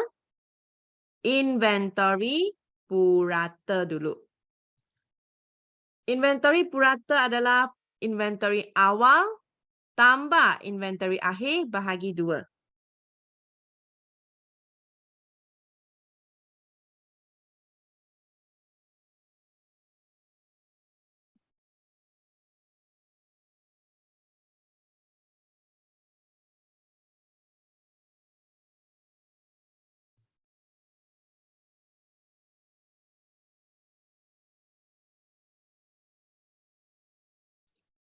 inventory purata dulu. Inventory purata adalah inventory awal tambah inventory akhir bahagi 2.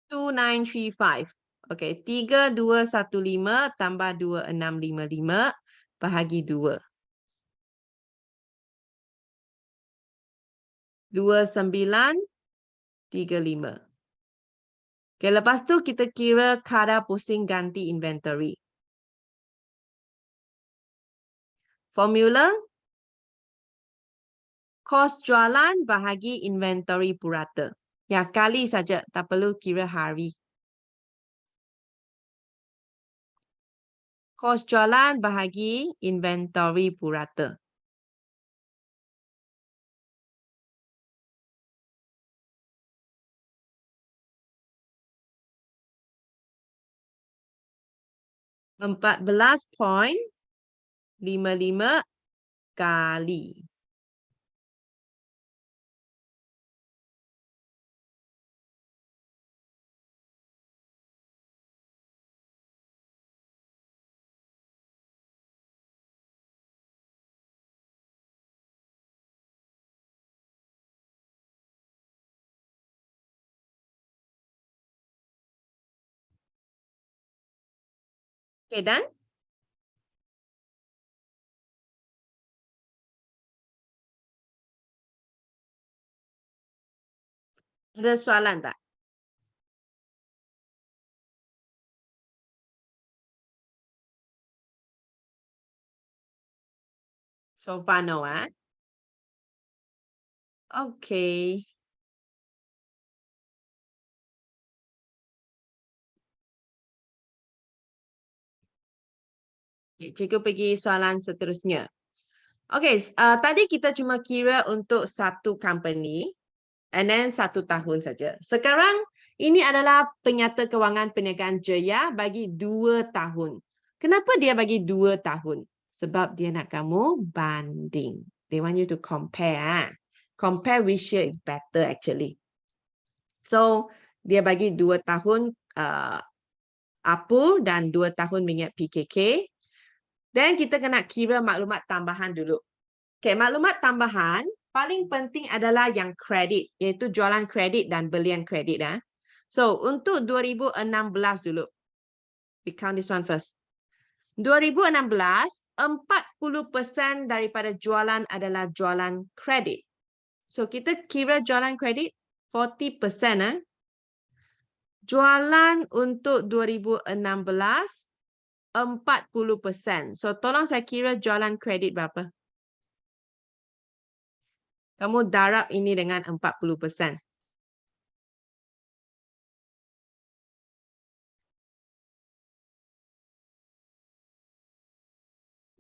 $2935. Okay, 3215 tambah 2655 bahagi 2. 2935. Okay, lepas tu kita kira kadar pusing ganti inventory. Formula kos jualan bahagi inventory purata. Ya, kali saja, tak perlu kira hari. Kos jualan bahagi inventory purata. $14.55 kali. Okay, done? Ada soalan tak? So far, no, Okay. Cikgu pergi soalan seterusnya. Okay, tadi kita cuma kira untuk satu company and then 1 tahun saja. Sekarang ini adalah penyata kewangan perniagaan Jaya bagi 2 tahun. Kenapa dia bagi 2 tahun? Sebab dia nak kamu banding. They want you to compare. Compare which year is better actually. So, dia bagi 2 tahun APU dan 2 tahun minyak PKK. Dan kita kena kira maklumat tambahan dulu. Okay, maklumat tambahan paling penting adalah yang kredit, iaitu jualan kredit dan belian kredit. So, untuk 2016 dulu. We count this one first. 2016, 40% daripada jualan adalah jualan kredit. So, kita kira jualan kredit 40%. Jualan untuk 2016 40%. So tolong saya kira jualan kredit berapa? Kamu darab ini dengan 40%.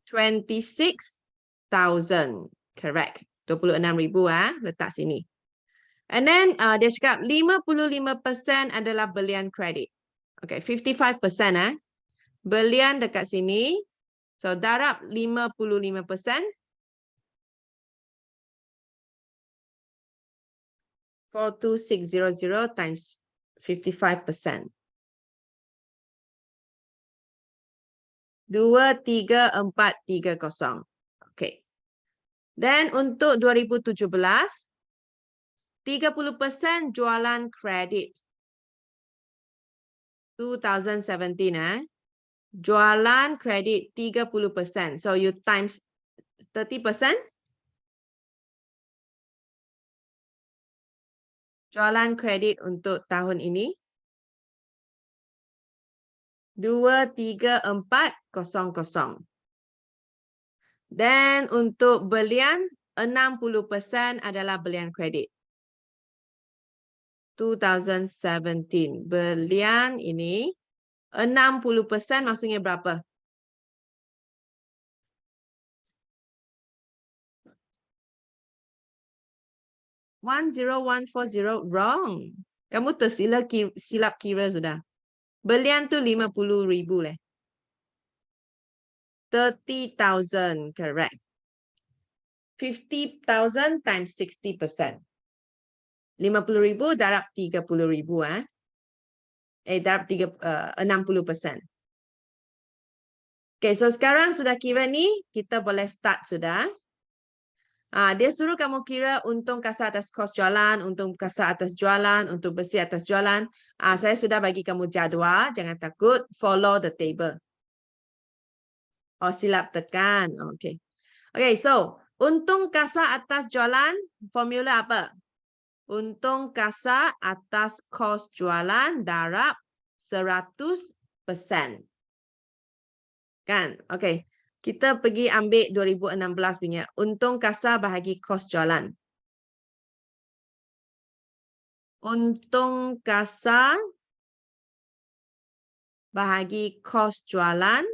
26,000. Correct. 26,000 letak sini. And then dia cakap 55% adalah belian kredit. Okay, 55% belian dekat sini. So darab 55%. 42600 times 55%. 23430. Okay. Then untuk 2017 30% jualan kredit. 2017 jualan kredit 30%. So you times 30%. Jualan kredit untuk tahun ini 23400. Dan untuk belian 60% adalah belian kredit. 2017 belian ini 60% maksudnya berapa? One zero one four zero wrong. Kamu silap kira sudah. Belian tu 50,000 leh. 30,000 correct. 50,000 times 60%. 50,000 darab 30,000 darab 60%. Okay, so sekarang sudah kira ni, kita boleh start sudah. Dia suruh kamu kira untung kasar atas kos jualan, untung kasar atas jualan, untung bersih atas jualan. Saya sudah bagi kamu jadual, jangan takut, follow the table. Oh, silap tekan. Okay. Okay, so untung kasar atas jualan, formula apa? Untung kasar atas kos jualan darab 100%. Kan? Okay. Kita pergi ambil 2016 punya. Untung kasar bahagi kos jualan. Untung kasar bahagi kos jualan.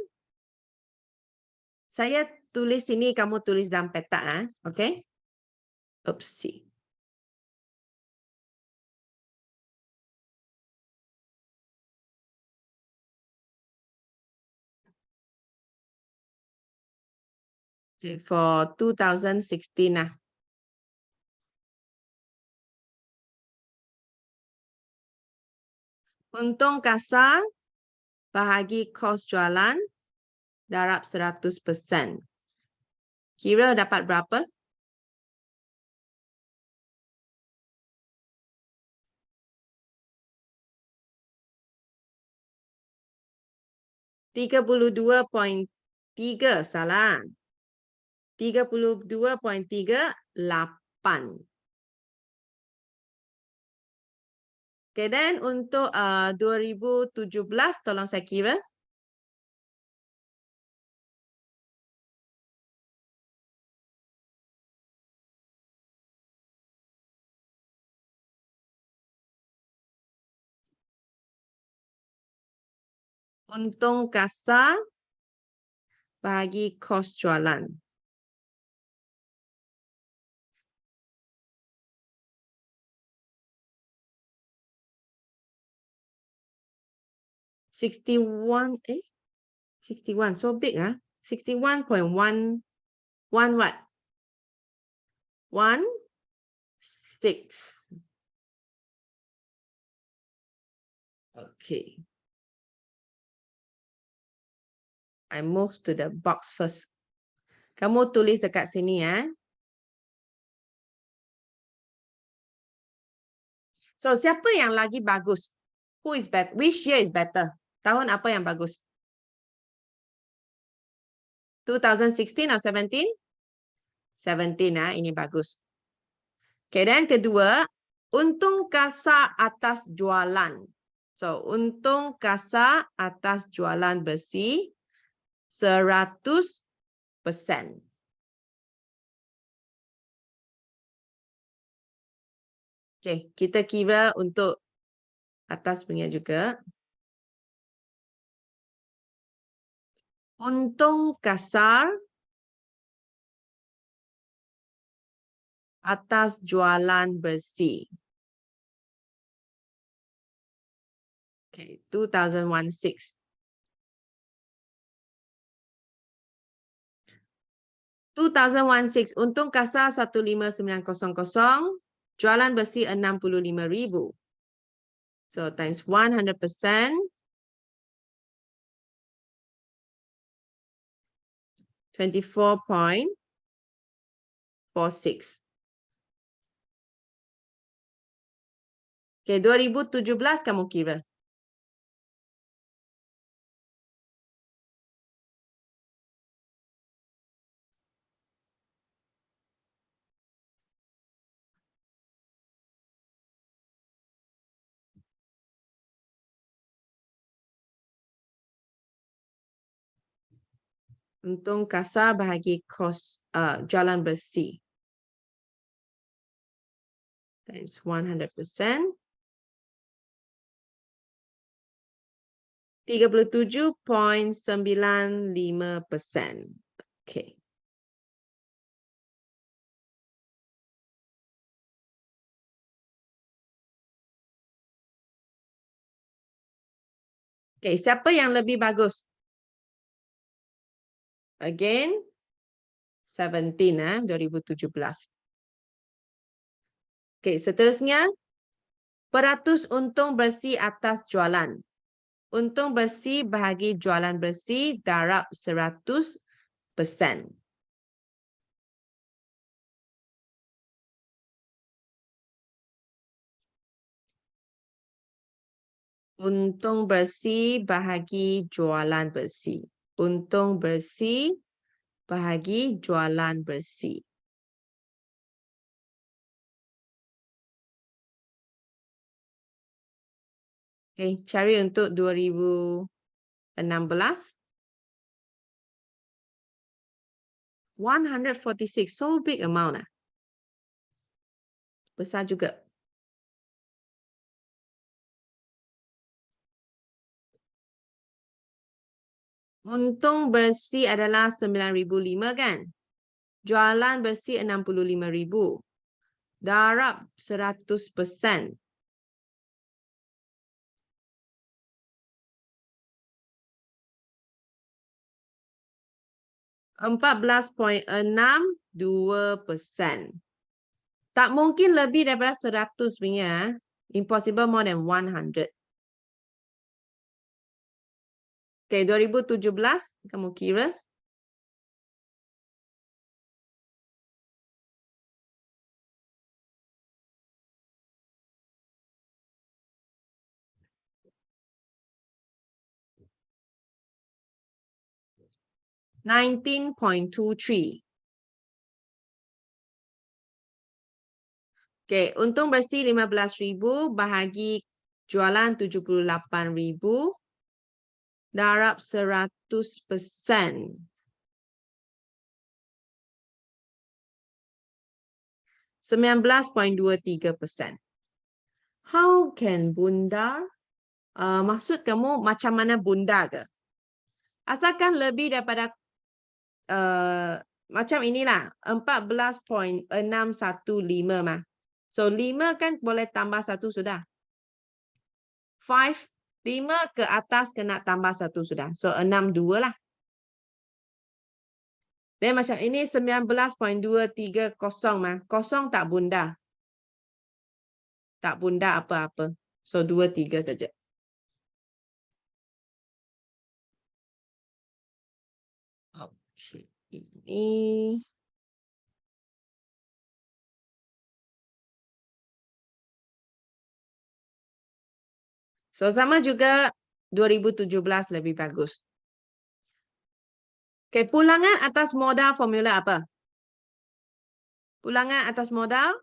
Saya tulis sini, kamu tulis dalam peta. Okay? Oopsie. Okay, for 2016 lah. Untung kasar bahagi kos jualan darab 100%. Kira dapat berapa? $32.3 salah. 32.38. Okay, then untuk 2017 tolong saya kira. Untung kasar bagi kos jualan. $61, 61, so big, 61.11 what? 16. Okay. I move to the box first. Kamu tulis dekat sini ya. So siapa yang lagi bagus? Who is better? Which year is better? Tahun apa yang bagus? 2016 or 17? 17 ini bagus. Okay, dan kedua, untung kasar atas jualan. So, untung kasar atas jualan besi 100%. Okay, kita kira untuk atas punya juga. Untung kasar atas jualan besi. Okay, 2016. 2016, untung kasar 15900, jualan besi 65,000. So times 100%, 24.46. Okay, 2017 kamu kira. Untung kasar bahagi kos jualan besi. Times 100%. 37.95%. Okay. Okay, siapa yang lebih bagus? Again, 17, 2017. Okay, seterusnya, peratus untung bersih atas jualan. Untung bersih bahagi jualan bersih darab 100%. Untung bersih bahagi jualan bersih. Untung bersih bahagi jualan bersih. Okay, cari untuk 2016. 146, so big amount. Besar juga. Untung bersih adalah 9,005 kan? Jualan bersih 65,000. Darab 100%. 14.62%. Tak mungkin lebih daripada 100 punya. Impossible more than 100. Okay, 2017 kamu kira. $19.23. Okay, untung bersih 15,000 bahagi jualan 78,000 darab 100%. 19.23%. How can bundar? Maksud kamu macam mana bundar ke? Asalkan lebih daripada macam inilah 14.615 mah. So 5 kan boleh tambah 1 sudah. 5 ke atas kena tambah 1 sudah. So 62 lah. Dan macam ini 19.230 mah. Kosong tak bundar. Tak bundar apa-apa. So 23 saja. Okay. Ini so sama juga 2017 lebih bagus. Okay, pulangan atas modal formula apa? Pulangan atas modal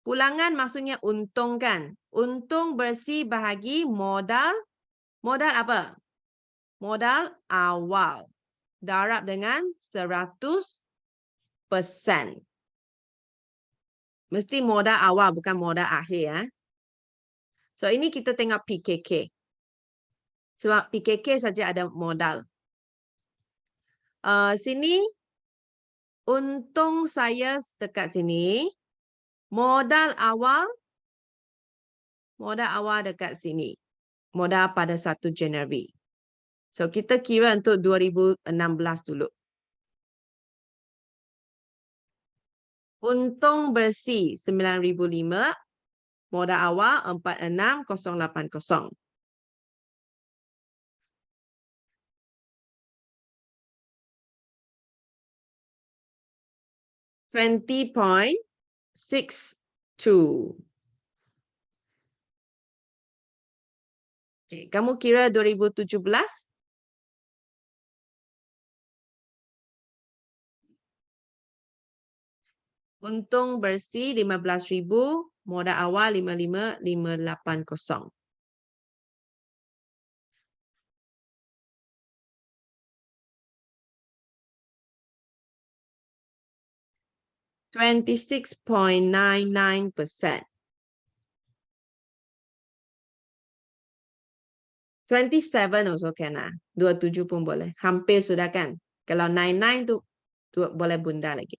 Pulangan maksudnya untung kan? Untung bersih bahagi modal. Modal apa? Modal awal. Darab dengan 100%. Mesti modal awal, bukan modal akhir ya. So ini kita tengok PKK. Sebab PKK saja ada modal. Sini untung saya dekat sini. Modal awal dekat sini. Modal pada 1 Januari. So kita kira untuk 2016 dulu. Untung bersih 9,005. Modal awal 46,080. $20.62. Okay, kamu kira 2017? Untung bersih 15,000, modal awal 55,580. $26.99%. 27 also can lah. 27 pun boleh. Hampir sudah kan. Kalau 99 tu boleh bunda lagi.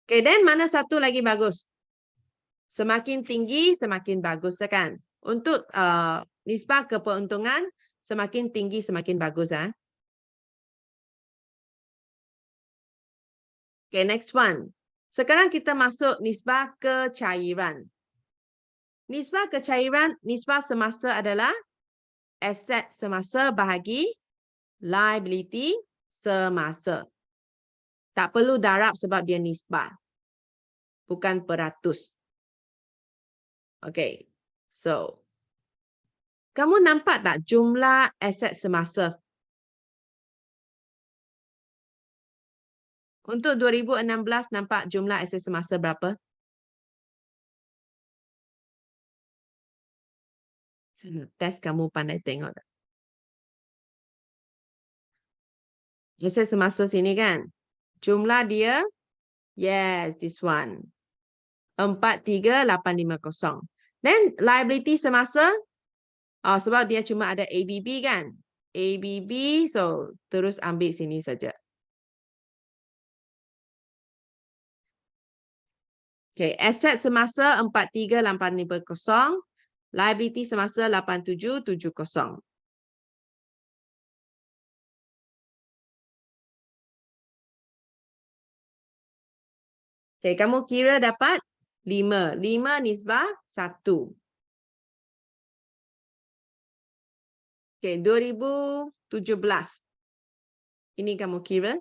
Okay, then mana satu lagi bagus? Semakin tinggi, semakin bagus kan? Untuk nisbah keuntungan, semakin tinggi, semakin bagus. Okay, next one. Sekarang kita masuk nisbah kecairan. Nisbah kecairan, nisbah semasa adalah aset semasa bahagi liability semasa. Tak perlu darab sebab dia nisbah. Bukan peratus. Okay. So, kamu nampak tak jumlah aset semasa? Untuk 2016 nampak jumlah aset semasa berapa? Test kamu pandai tengok tak? Aset semasa sini kan? Jumlah dia, yes, this one. 43,850. Then liability semasa, sebab dia cuma ada ABB kan? ABB, so terus ambil sini saja. Okay, aset semasa 43,850, liability semasa 8770. Okay, kamu kira dapat 5. 5 nisbah 1. Okay, 2017. Ini kamu kira.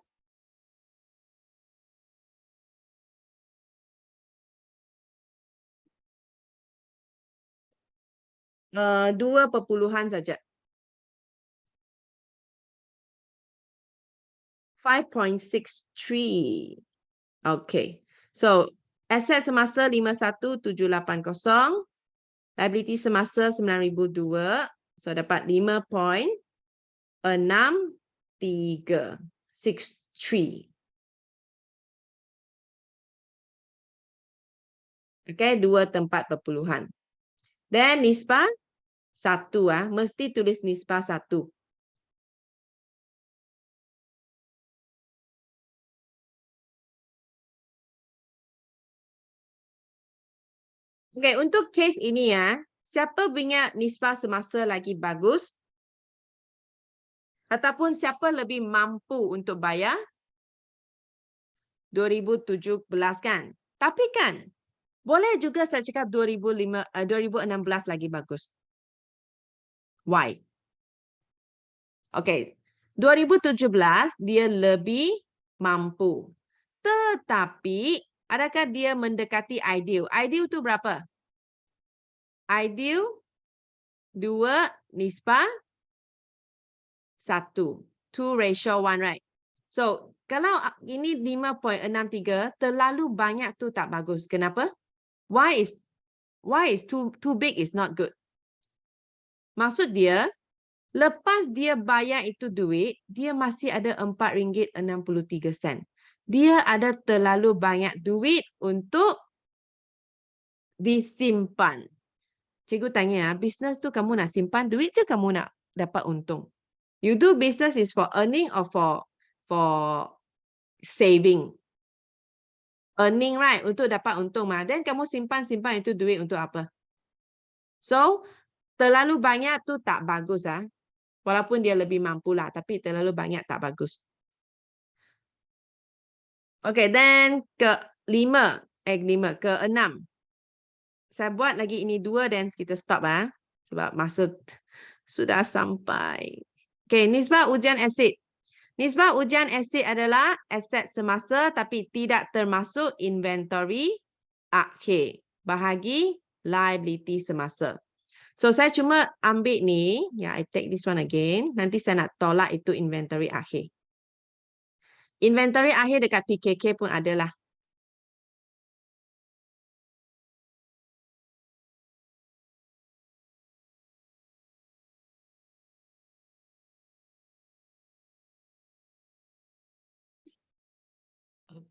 2 saja. 5.63. Okay. So, aset semasa 51,780. Liability semasa 9,002. So, dapat 5.63. Okay, 2 tempat perpuluhan. Dan nisbah 1. Mesti tulis nisbah 1. Okay, untuk case ini siapa punya nisbah semasa lagi bagus? Ataupun siapa lebih mampu untuk bayar? 2017 kan? Tapi kan, boleh juga saya cakap 2016 lagi bagus. Why? Okay, 2017 dia lebih mampu. Tetapi, adakah dia mendekati ideal? Ideal tu berapa? Ideal 2 nisbah 1. 2:1, right? So, kalau ini 5.63, terlalu banyak tu tak bagus. Kenapa? Why is too big is not good? Maksud dia, lepas dia bayar itu duit, dia masih ada RM4.63. Dia ada terlalu banyak duit untuk disimpan. Cikgu tanya, bisnes tu kamu nak simpan duit ke kamu nak dapat untung? You do business is for earning or for saving? Earning, right? Untuk dapat untung mah. Then kamu simpan itu duit untuk apa? So, terlalu banyak tu tak bagus ah. Walaupun dia lebih mampu lah, tapi terlalu banyak tak bagus. Okay, then keenam. Saya buat lagi ini 2 dan kita stop ah. Sebab masa sudah sampai. Okay, nisbah ujian asid. Nisbah ujian asid adalah aset semasa tapi tidak termasuk inventory akhir. Bahagi liability semasa. So, saya cuma ambil ni. Ya, I take this one again. Nanti saya nak tolak itu inventory akhir. Inventory akhir dekat PKK pun adalah.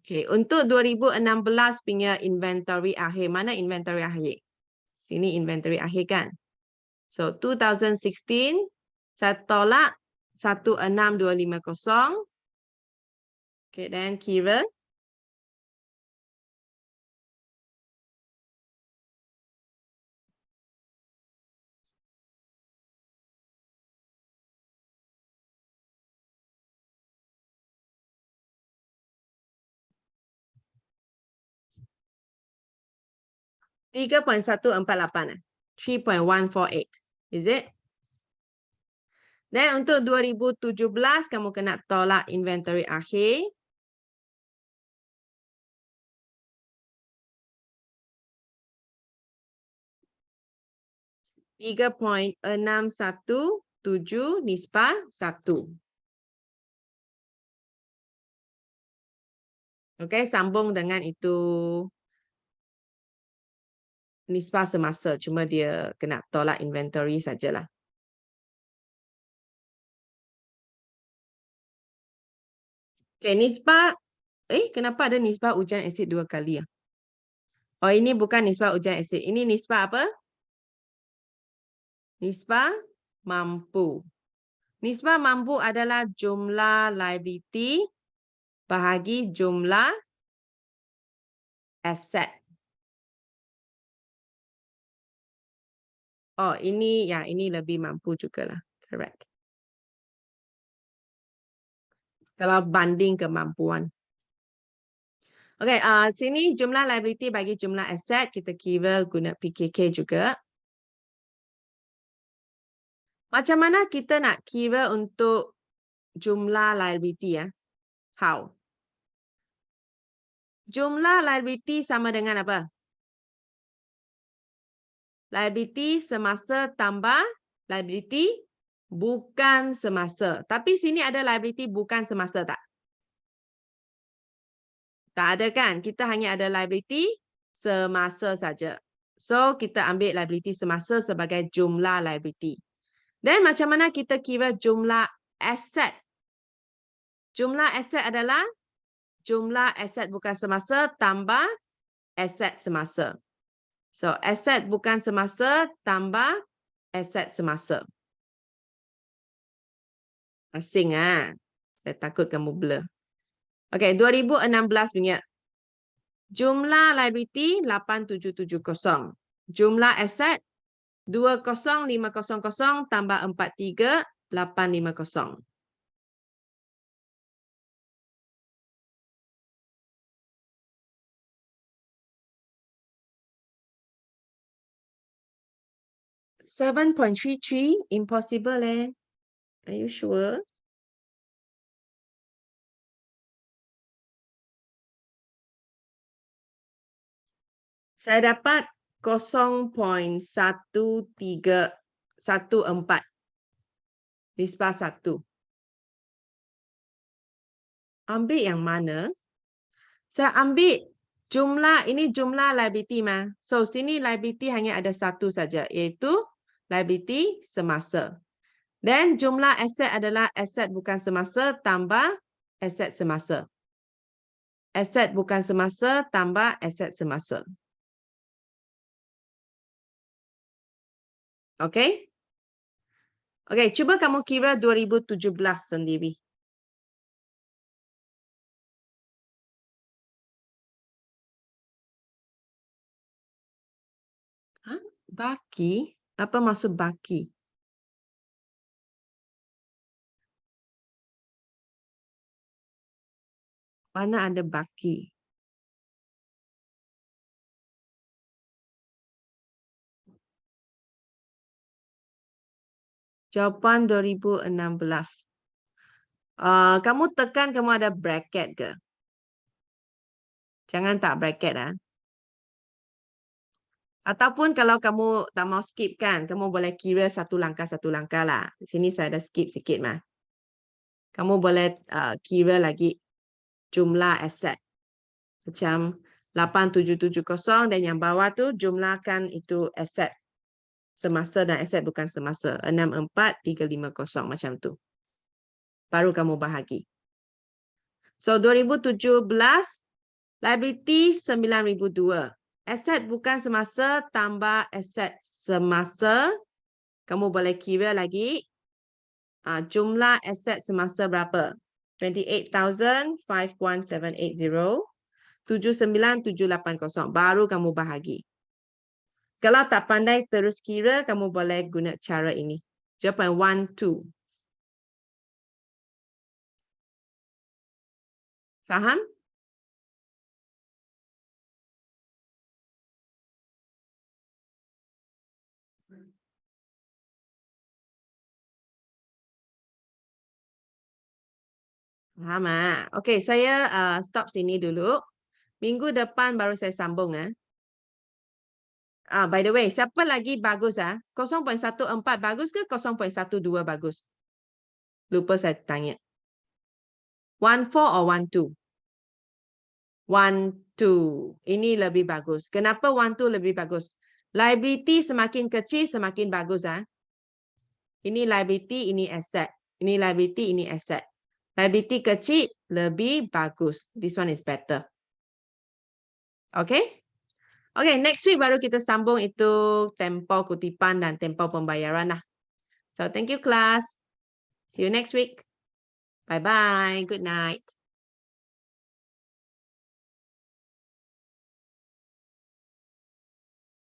Okay, untuk 2016 punya inventory akhir. Mana inventory akhir? Sini inventory akhir kan? So, 2016, saya tolak 16250. Okay, dan kira. $3.148. 3.148. Is it? Dan untuk 2017, kamu kena tolak inventory akhir. $3.617 nisbah 1. Okay, sambung dengan itu nisbah semasa. Cuma dia kena tolak inventory sajalah. Okay, nisbah. Kenapa ada nisbah ujian asid 2 kali ya? Oh, ini bukan nisbah ujian asid. Ini nisbah apa? Nisbah mampu. Nisbah mampu adalah jumlah liability bahagi jumlah aset. Oh, ini lebih mampu jugalah. Correct. Kalau banding kemampuan. Okay, sini jumlah liability bagi jumlah aset kita kira guna PKK juga. Macam mana kita nak kira untuk jumlah liability ya? How? Jumlah liability sama dengan apa? Liability semasa tambah liability bukan semasa. Tapi sini ada liability bukan semasa tak? Tak ada kan? Kita hanya ada liability semasa saja. So, kita ambil liability semasa sebagai jumlah liability. Dan macam mana kita kira jumlah aset? Jumlah aset adalah jumlah aset bukan semasa tambah aset semasa. So, aset bukan semasa tambah aset semasa. Asing ah. Saya takut kamu blur. Okay, 2016 punya. Jumlah liability 8770. Jumlah aset 20500 tambah 43850. $7.33 impossible eh. Are you sure? Saya dapat 0.1314 nisbah 1. ambil yang mana? Saya ambil jumlah, ini jumlah liability mah. So, sini liability hanya ada satu saja, iaitu liability semasa. Dan jumlah aset adalah aset bukan semasa tambah aset semasa. Aset bukan semasa tambah aset semasa. Okay? Okay, cuba kamu kira 2017 sendiri. Baki? Apa maksud baki? Mana ada baki? Jawapan 2016. Kamu tekan kamu ada bracket ke? Jangan tak bracket ah. Ataupun kalau kamu tak mau skip kan, kamu boleh kira satu langkah lah. Di sini saya ada skip sikit mah. Kamu boleh kira lagi jumlah aset. Macam 8770 dan yang bawah tu jumlahkan itu aset semasa dan aset bukan semasa. 64350 macam tu. Baru kamu bahagi. So 2017 liability 9,002. Aset bukan semasa tambah aset semasa. Kamu boleh kira lagi jumlah aset semasa berapa? 28,51780. 79780. Baru kamu bahagi. Kalau tak pandai terus kira, kamu boleh guna cara ini. Jawapan 1, 2. Faham? Faham ah? Okey, saya stop sini dulu. Minggu depan baru saya sambung ah. By the way, siapa lagi bagus 0.14 bagus ke 0.12 bagus? Lupa saya tanya. 1.4 or 1.2? 1.2. Ini lebih bagus. Kenapa 1.2 lebih bagus? Liability semakin kecil semakin bagus Ini liability, ini asset. Ini liability, ini asset. Liability kecil lebih bagus. This one is better. Okay? Okay, next week baru kita sambung itu tempoh kutipan dan tempoh pembayaran lah. So, thank you class. See you next week. Bye-bye. Good night.